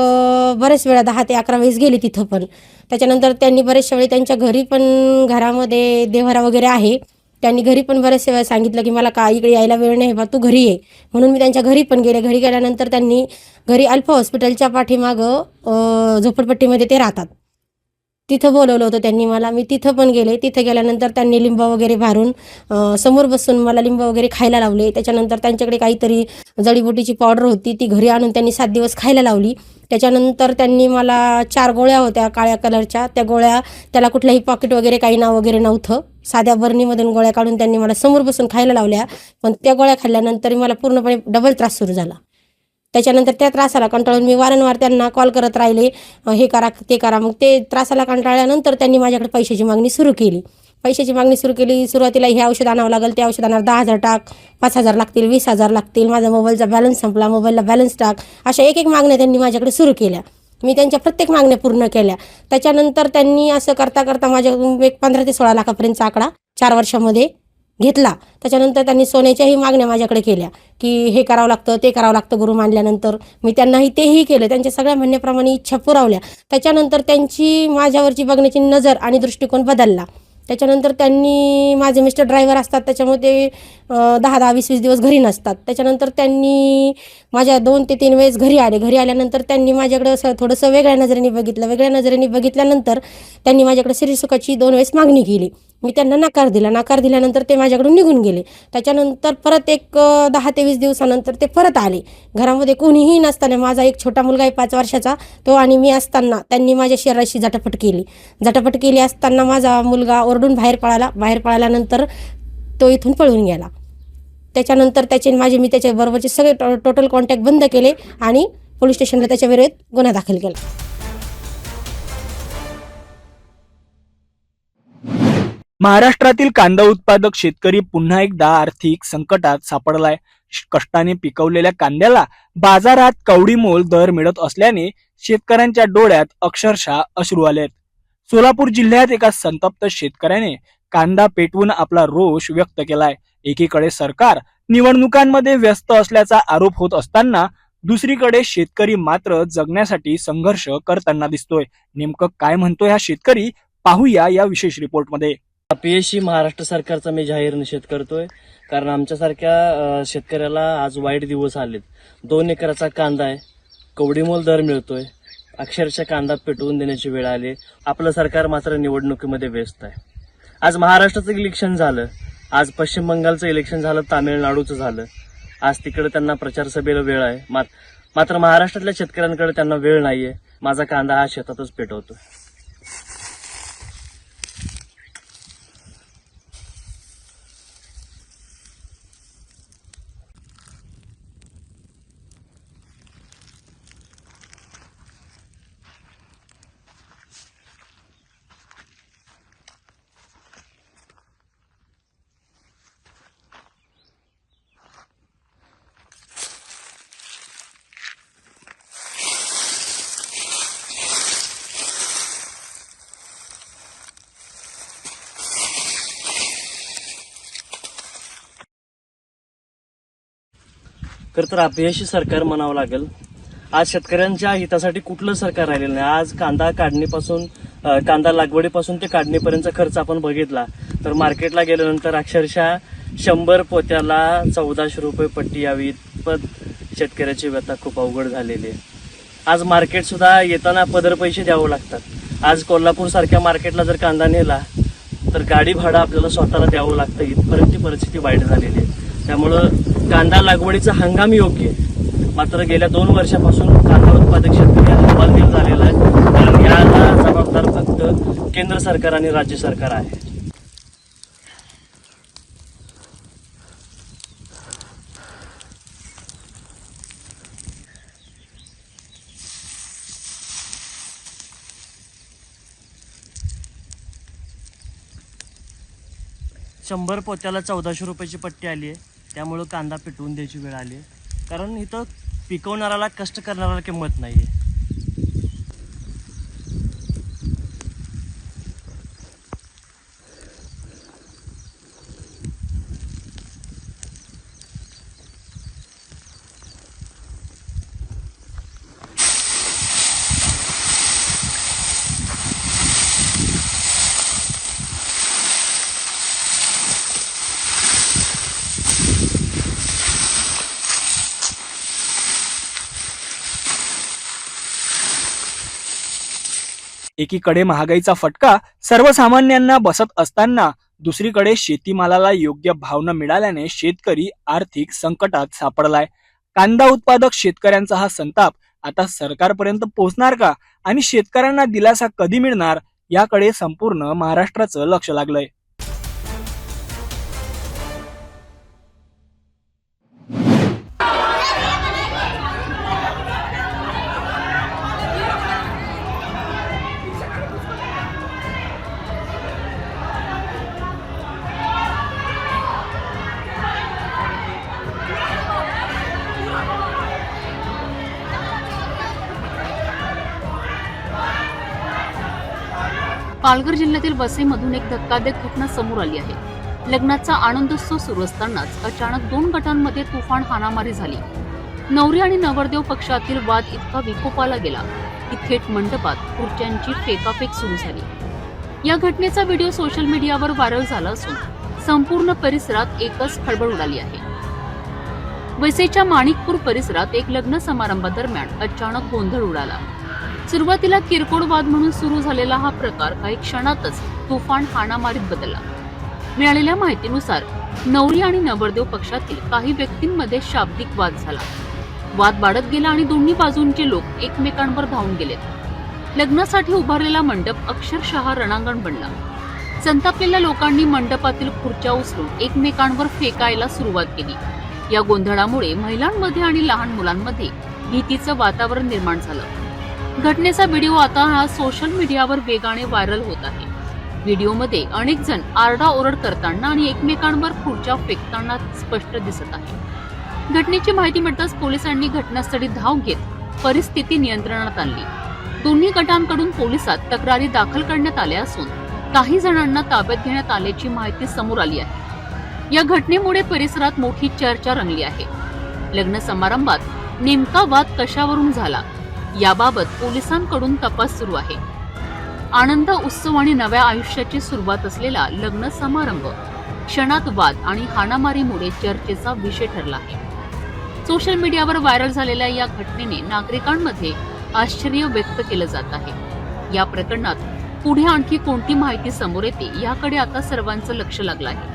Speaker 20: बरेच वेळा 10 ते 11 वेळेस गेले तिथं पण. त्याच्यानंतर त्यांनी बरेचशा वेळी त्यांच्या घरी पण, घरामध्ये देव्हारा वगैरे आहे, त्यांनी घरी पण बरेचशा वेळा सांगितलं की मला का इकडे यायला वेळ नाही बा, तू घरी ये. म्हणून मी त्यांच्या घरी पण गेले. घरी गेल्यानंतर त्यांनी घरी अल्फा हॉस्पिटलच्या पाठीमागं झोपडपट्टीमध्ये ते राहतात, तिथं बोलवलं होतं त्यांनी मला. मी तिथं पण गेले. तिथं गेल्यानंतर त्यांनी लिंब वगैरे भारून समोर बसून मला लिंब वगैरे खायला लावले. त्याच्यानंतर त्यांच्याकडे काहीतरी जडीबुटीची पावडर होती, ती घरी आणून त्यांनी 7 दिवस खायला लावली. त्याच्यानंतर त्यांनी मला 4 गोळ्या होत्या काळ्या कलरच्या, त्या गोळ्या, त्याला कुठलंही पॉकेट वगैरे काही नाव वगैरे नव्हतं, साध्या बरणीमधून गोळ्या काढून त्यांनी मला समोर बसून खायला लावल्या. पण त्या गोळ्या खाल्ल्यानंतर मला पूर्णपणे डबल त्रास सुरू झाला. त्याच्यानंतर त्या त्रासाला कंटाळून मी वारंवार त्यांना कॉल करत राहिले, हे करा ते करा. मग ते त्रासाला कंटाळल्यानंतर त्यांनी माझ्याकडे पैशाची मागणी सुरू केली. सुरुवातीला हे औषध आणावं लागेल, ते औषध आणावं, 10,000 टाक, 5,000 लागतील, 20,000 लागतील, माझा मोबाईलचा बॅलन्स संपला, मोबाईलला बॅलन्स टाक, अशा एक मागण्या त्यांनी माझ्याकडे सुरू केल्या. मी त्यांच्या प्रत्येक मागण्या पूर्ण केल्या. त्याच्यानंतर त्यांनी असं करता करता माझ्याकडून एक 15 ते 16 लाखापर्यंतचा आकडा 4 वर्षामध्ये घेतला. त्याच्यानंतर त्यांनी सोन्याच्याही मागण्या माझ्याकडे केल्या की हे करावं लागतं, ते करावं लागतं गुरु मानल्यानंतर. मी त्यांनाही तेही केलं, त्यांच्या सगळ्या म्हणण्याप्रमाणे इच्छा पुरवल्या. त्याच्यानंतर त्यांची माझ्यावरची बघण्याची नजर आणि दृष्टिकोन बदलला. त्याच्यानंतर त्यांनी, माझे मिस्टर ड्रायव्हर असतात, त्याच्यामुळे ते 10-10, 20-20 दिवस घरी नसतात. त्याच्यानंतर त्यांनी माझ्या 2 ते 3 वेळेस घरी आले. घरी आल्यानंतर त्यांनी माझ्याकडे असं थोडंसं वेगळ्या नजरेने बघितलं. वेगळ्या नजरेने बघितल्यानंतर त्यांनी माझ्याकडे श्रीसुखाची 2 वेळेस मागणी केली. मी त्यांना नकार दिला. नकार दिल्यानंतर ते माझ्याकडून निघून गेले. त्याच्यानंतर परत एक 10 ते 20 दिवसानंतर ते परत आले. घरामध्ये कोणीही नसताना, माझा एक छोटा मुलगा आहे 5 वर्षाचा, तो आणि मी असताना त्यांनी माझ्या शरीराशी झटापट केली. झटापट केली असताना माझा मुलगा ओरडून बाहेर पळाला. बाहेर पळाल्यानंतर तो इथून पळून गेला. त्याच्यानंतर मी त्याच्याबरोबरचे सगळे टोटल कॉन्टॅक्ट बंद केले आणि पोलीस स्टेशनला त्याच्या विरोधात गुन्हा दाखल केला.
Speaker 8: महाराष्ट्रातील कांदा उत्पादक शेतकरी पुन्हा एकदा आर्थिक संकटात सापडलाय. कष्टाने पिकवलेल्या कांद्याला बाजारात कवडीमोल दर मिळत असल्याने शेतकऱ्यांच्या डोळ्यात अक्षरशः अश्रू आलेत. सोलापूर जिल्ह्यात एका संतप्त शेतकऱ्याने कांदा पेटवून आपला रोष व्यक्त केलाय. एकीकडे सरकार निवडणुकांमध्ये व्यस्त असल्याचा आरोप होत असताना दुसरीकडे शेतकरी मात्र जगण्यासाठी संघर्ष करताना दिसतोय. नेमकं काय म्हणतोय हा शेतकरी, पाहूया या विशेष रिपोर्टमध्ये.
Speaker 21: अपयशी महाराष्ट्र सरकारचा मी जाहीर निषेध करतोय, कारण आमच्यासारख्या शेतकऱ्याला आज वाईट दिवस आलेत. 2 एकराचा कांदा आहे, कवडीमोल दर मिळतोय, अक्षरशः कांदा पेटवून देण्याची वेळ आली. आपलं सरकार मात्र निवडणुकीमध्ये व्यस्त आहे. आज महाराष्ट्राचं इलेक्शन झालं, आज पश्चिम बंगालचं इलेक्शन झालं, तामिळनाडूचं झालं. आज तिकडे त्यांना प्रचार सभेला वेळ आहे, मात्र महाराष्ट्रातल्या शेतकऱ्यांकडे त्यांना वेळ नाहीये. माझा कांदा हा शेतातच पेटवतोय. तर अपयशी सरकार म्हणावं लागेल. आज शेतकऱ्यांच्या हितासाठी कुठलं सरकार राहिलेलं नाही. आज कांदा काढणीपासून कांदा लागवडीपासून ते काढणीपर्यंतचा खर्च आपण बघितला तर मार्केटला गेल्यानंतर अक्षरशः 100 पोत्याला 1400 रुपये पट्टी यावी इतपत शेतकऱ्याची व्यथा खूप अवघड झालेली आहे. आज मार्केट सुद्धा येताना पदर पैसे द्यावं लागतात. आज कोल्हापूर सारख्या मार्केटला जर कांदा नेला तर गाडी भाडं आपल्याला स्वतःला द्यावं लागतं. इथपर्यंत परिस्थिती वाईट झालेली आहे. त्यामुळं कांदा लागवडीचा हंगाम योग्य आहे, मात्र गेल्या 2 वर्षापासून कांदा उत्पादक शेतकरी हवालदिल झालेला आहे. कारण याला जबाबदार फक्त केंद्र सरकार आणि राज्य सरकार आहे. शंभर पोत्याला 1400 रुपयाची पट्टी आली आहे. त्यामुळं कांदा पेटवून द्यायची वेळ आली आहे, कारण इथं पिकवणाऱ्याला कष्ट करणाऱ्याला किंमत नाही आहे.
Speaker 8: एकीकडे महागाईचा फटका सर्वसामान्यांना बसत असताना दुसरीकडे शेतीमालाला योग्य भाव न मिळाल्याने शेतकरी आर्थिक संकटात सापडलाय. कांदा उत्पादक शेतकऱ्यांचा हा संताप आता सरकारपर्यंत पोहोचणार का आणि शेतकऱ्यांना दिलासा कधी मिळणार याकडे संपूर्ण महाराष्ट्राचं लक्ष लागलंय.
Speaker 1: पालघर जिल्ह्यातील वसईमधून एक धक्कादायक घटना समोर आली आहे. लग्नाचा आनंदोत्सव सुरू असतानाच अचानक 2 गटांमध्ये तुफान हाणामारी झाली. नवरी आणि नवरदेव पक्षातील वाद इतका विकोपाला गेला की थेट मंडपात खुर्च्यांची फेकाफेक सुरू झाली. या घटनेचा व्हिडिओ सोशल मीडियावर व्हायरल झाला असून संपूर्ण परिसरात एकच खळबळ उडाली आहे. वसईच्या माणिकपूर परिसरात एक लग्न समारंभादरम्यान अचानक गोंधळ उडाला. सुरुवातीला किरकोळ वाद म्हणून सुरू झालेला हा प्रकार काही क्षणातच तुफान हाणामारीत बदलला. मिळालेल्या माहितीनुसार नवरी आणि नवरदेव पक्षातील काही व्यक्तींमध्ये शाब्दिक वाद झाला. वाद वाढत गेला आणि दोन्ही बाजूंचे लोक एकमेकांवर धावून गेलेत. लग्नासाठी उभारलेला मंडप अक्षरशः रणांगण बनला. संतापलेल्या लोकांनी मंडपातील खुर्च्या उचलून एकमेकांवर फेकायला सुरुवात केली. या गोंधळामुळे महिलांमध्ये आणि लहान मुलांमध्ये भीतीचं वातावरण निर्माण झालं. घटनेचा व्हिडिओ आता सोशल मीडियावर वेगाने व्हायरल होत आहे. व्हिडिओमध्ये अनेक जण आरडाओरड करताना आणि एकमेकांवर खुर्च्या फेकताना स्पष्ट दिसत आहे. घटनेची माहिती मिळताच पोलिसांनी घटनास्थळी धाव घेत परिस्थिती नियंत्रणात आणली. दोन्ही गटांकडून पोलिसात तक्रारी दाखल करण्यात आल्या असून काही जणांना ताब्यात घेण्यात आल्याची माहिती समोर आली आहे. या घटनेमुळे परिसरात मोठी चर्चा रंगली आहे. लग्न समारंभात नेमका वाद कशावरून झाला याबाबत पोलिसांकडून तपास सुरू आहे. आनंद उत्सव आणि नव्या आयुष्याची सुरुवात असलेला लग्न समारंभ क्षणात वाद आणि हाणामारीमुळे चर्चेचा विषय ठरला आहे. सोशल मीडियावर व्हायरल झालेल्या या घटनेने नागरिकांमध्ये आश्चर्य व्यक्त केलं जात आहे. या प्रकरणात पुढे आणखी कोणती माहिती समोर येते याकडे आता सर्वांचं लक्ष लागलं आहे.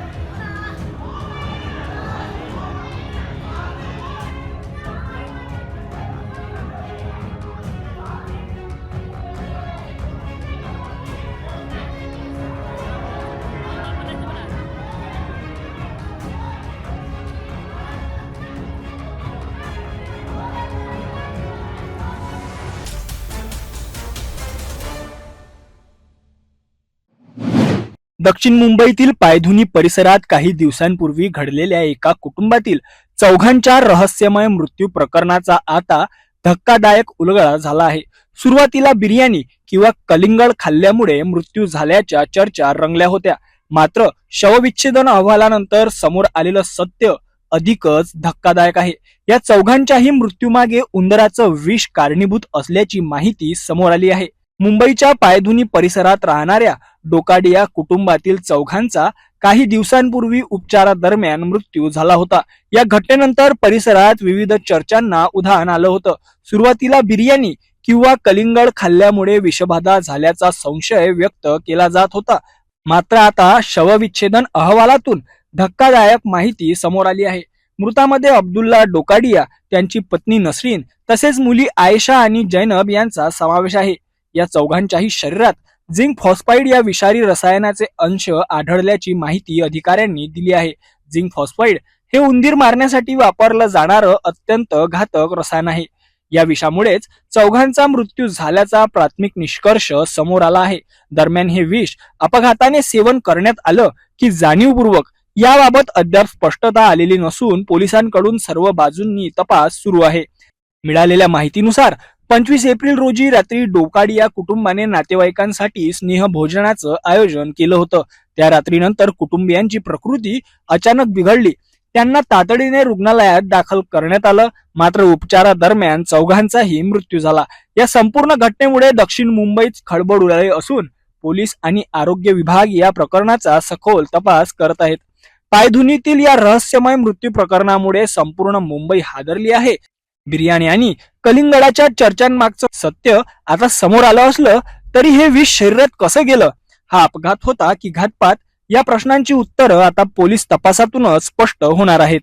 Speaker 8: दक्षिण मुंबईतील पायधुनी परिसरात काही दिवसांपूर्वी घडलेल्या एका कुटुंबातील चौघांच्या रहस्यमय मृत्यू प्रकरणाचा आता धक्कादायक उलगडा झाला आहे. सुरुवातीला बिर्याणी किंवा कलिंगड खाल्ल्यामुळे मृत्यू झाल्याच्या चर्चा रंगल्या होत्या. मात्र शवविच्छेदन अहवालानंतर समोर आलेलं सत्य अधिकच धक्कादायक आहे. या चौघांच्याही मृत्यूमागे उंदराचं विष कारणीभूत असल्याची माहिती समोर आली आहे. मुंबईच्या पायधुनी परिसरात राहणाऱ्या डोकाडिया कुटुंबातील चौघांचा काही दिवसांपूर्वी उपचारादरम्यान मृत्यू झाला होता. या घटनेनंतर परिसरात विविध चर्चांना उधाण आलं होतं. सुरुवातीला बिर्याणी किंवा कलिंगड खाल्ल्यामुळे विषबाधा झाल्याचा संशय व्यक्त केला जात होता. मात्र आता शवविच्छेदन अहवालातून धक्कादायक माहिती समोर आली आहे. मृतांमध्ये अब्दुल्ला डोकाडिया, त्यांची पत्नी नसरीन तसेच मुली आयशा आणि जैनब यांचा समावेश आहे. या चौघांच्याही शरीरात झिंक फॉस्फाईड या विषारी रसायनाचे अंश आढळल्याची माहिती अधिकाऱ्यांनी दिली आहे. झिंक फॉस्फाईड हे उंदीर मारण्यासाठी वापरलं जाणारं अत्यंत घातक रसायन आहे. या विषामुळेच चौघांचा मृत्यू झाल्याचा प्राथमिक निष्कर्ष समोर आला आहे. दरम्यान हे विष अपघाताने सेवन करण्यात आलं की जाणीवपूर्वक याबाबत अद्याप स्पष्टता आलेली नसून पोलिसांकडून सर्व बाजूंनी तपास सुरू आहे. मिळालेल्या माहितीनुसार 25 एप्रिल रोजी रात्री डोकाडिया कुटुंबाने नातेवाईकांसाठी स्नेहभोजनाचं आयोजन केलं होतं. त्या रात्रीनंतर कुटुंबियांची प्रकृती अचानक बिघडली. त्यांना तातडीने रुग्णालयात दाखल करण्यात आलं. मात्र उपचारादरम्यान चौघांचाही मृत्यू झाला. या संपूर्ण घटनेमुळे दक्षिण मुंबईत खळबळ उडाली असून पोलीस आणि आरोग्य विभाग या प्रकरणाचा सखोल तपास करत आहेत. पायधुनीतील या रहस्यमय मृत्यू प्रकरणामुळे संपूर्ण मुंबई हादरली आहे. बिर्याणी आणि कलिंगडाच्या चर्चांमागचं सत्य आता समोर आलं असलं तरी हे विष शरीरात कसं गेलं, हा अपघात होता की घातपात, या प्रश्नांची उत्तरं आता पोलीस तपासातूनच स्पष्ट होणार आहेत.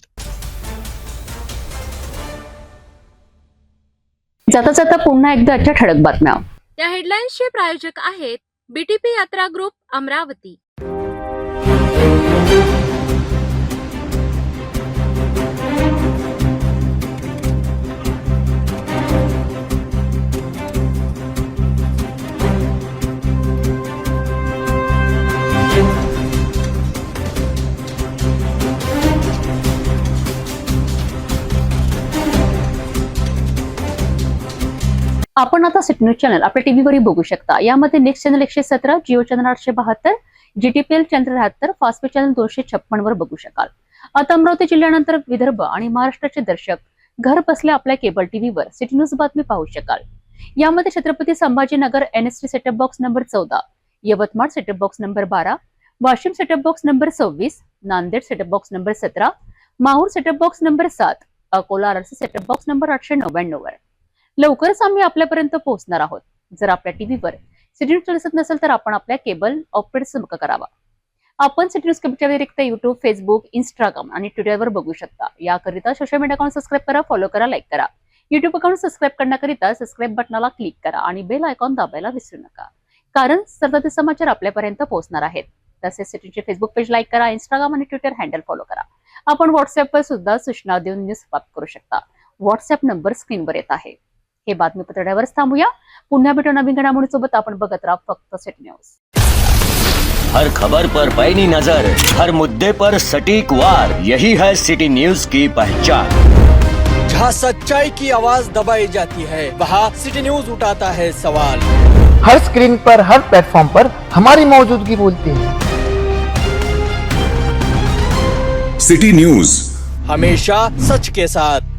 Speaker 1: जाता जाता पुन्हा एकदा आजच्या ठळक बातम्या.
Speaker 2: या हेडलाईन्सचे प्रायोजक आहेत बीटीपी यात्रा ग्रुप अमरावती.
Speaker 1: आपण आता सिटी न्यूज चॅनल आपल्या टीव्हीवरही बघू शकता. यामध्ये next channel 117, Jio channel 872, GTPL channel 73, Fastway channel 256 वर बघू शकाल. आता अमरावती जिल्ह्यानंतर विदर्भ आणि महाराष्ट्राचे दर्शक घर बसल्या आपल्या केबल टीव्हीवर सिटी न्यूज बातमी पाहू शकाल. यामध्ये Chhatrapati Sambhajinagar NST setup box number 14, Yavatmal setup box number 12, Washim setup box number 26, Nanded setup box number 17, Mahur setup box number 7, Akola RC setup box number 899 वर. लवकरच आम्ही आपल्यापर्यंत पोहोचणार आहोत. जर आपल्या टीव्हीवर सिटी न्यूज दिसत नसेल तर आपण आपल्या केबल ऑपरेटर संपर्क करावा. आपण सिटी न्यूज केबलच्या व्यतिरिक्त युट्यूब, फेसबुक, इंस्टाग्राम आणि ट्विटरवर बघू शकता. याकरिता सोशल मीडिया अकाउंट सबस्क्राईब करा, फॉलो करा, लाईक करा. युट्यूब अकाउंट सबस्क्राईब करण्याकरिता सबस्क्राईब बटनाला क्लिक करा आणि बेल आयकॉन दाबायला विसरू नका, कारण सतत समाचार आपल्यापर्यंत पोहोचणार आहेत. तसेच सिटीचे फेसबुक पेज लाईक करा, इंस्टाग्राम आणि ट्विटर हँडल फॉलो करा. आपण व्हॉट्सअपवर सुद्धा सूचना देऊन न्यूज प्राप्त करू शकता. व्हॉट्सअप नंबर स्क्रीनवर येत आहे. हे बातमीपत्रावरच थांबूया. पुन्हा भेटू नवीन घडामोडीसोबत. आपण बघत राहा फक्त सिटी न्यूज.
Speaker 22: हर खबर पर पैनी नजर, हर मुद्दे पर सटीक वार, यही है सिटी न्यूज की पहचान.
Speaker 5: जहाँ सच्चाई की आवाज दबाई जाती है वहाँ सिटी न्यूज उठाता है सवाल.
Speaker 23: हर स्क्रीन पर, हर प्लेटफॉर्म पर हमारी मौजूदगी बोलती है.
Speaker 24: सिटी न्यूज
Speaker 5: हमेशा सच के साथ.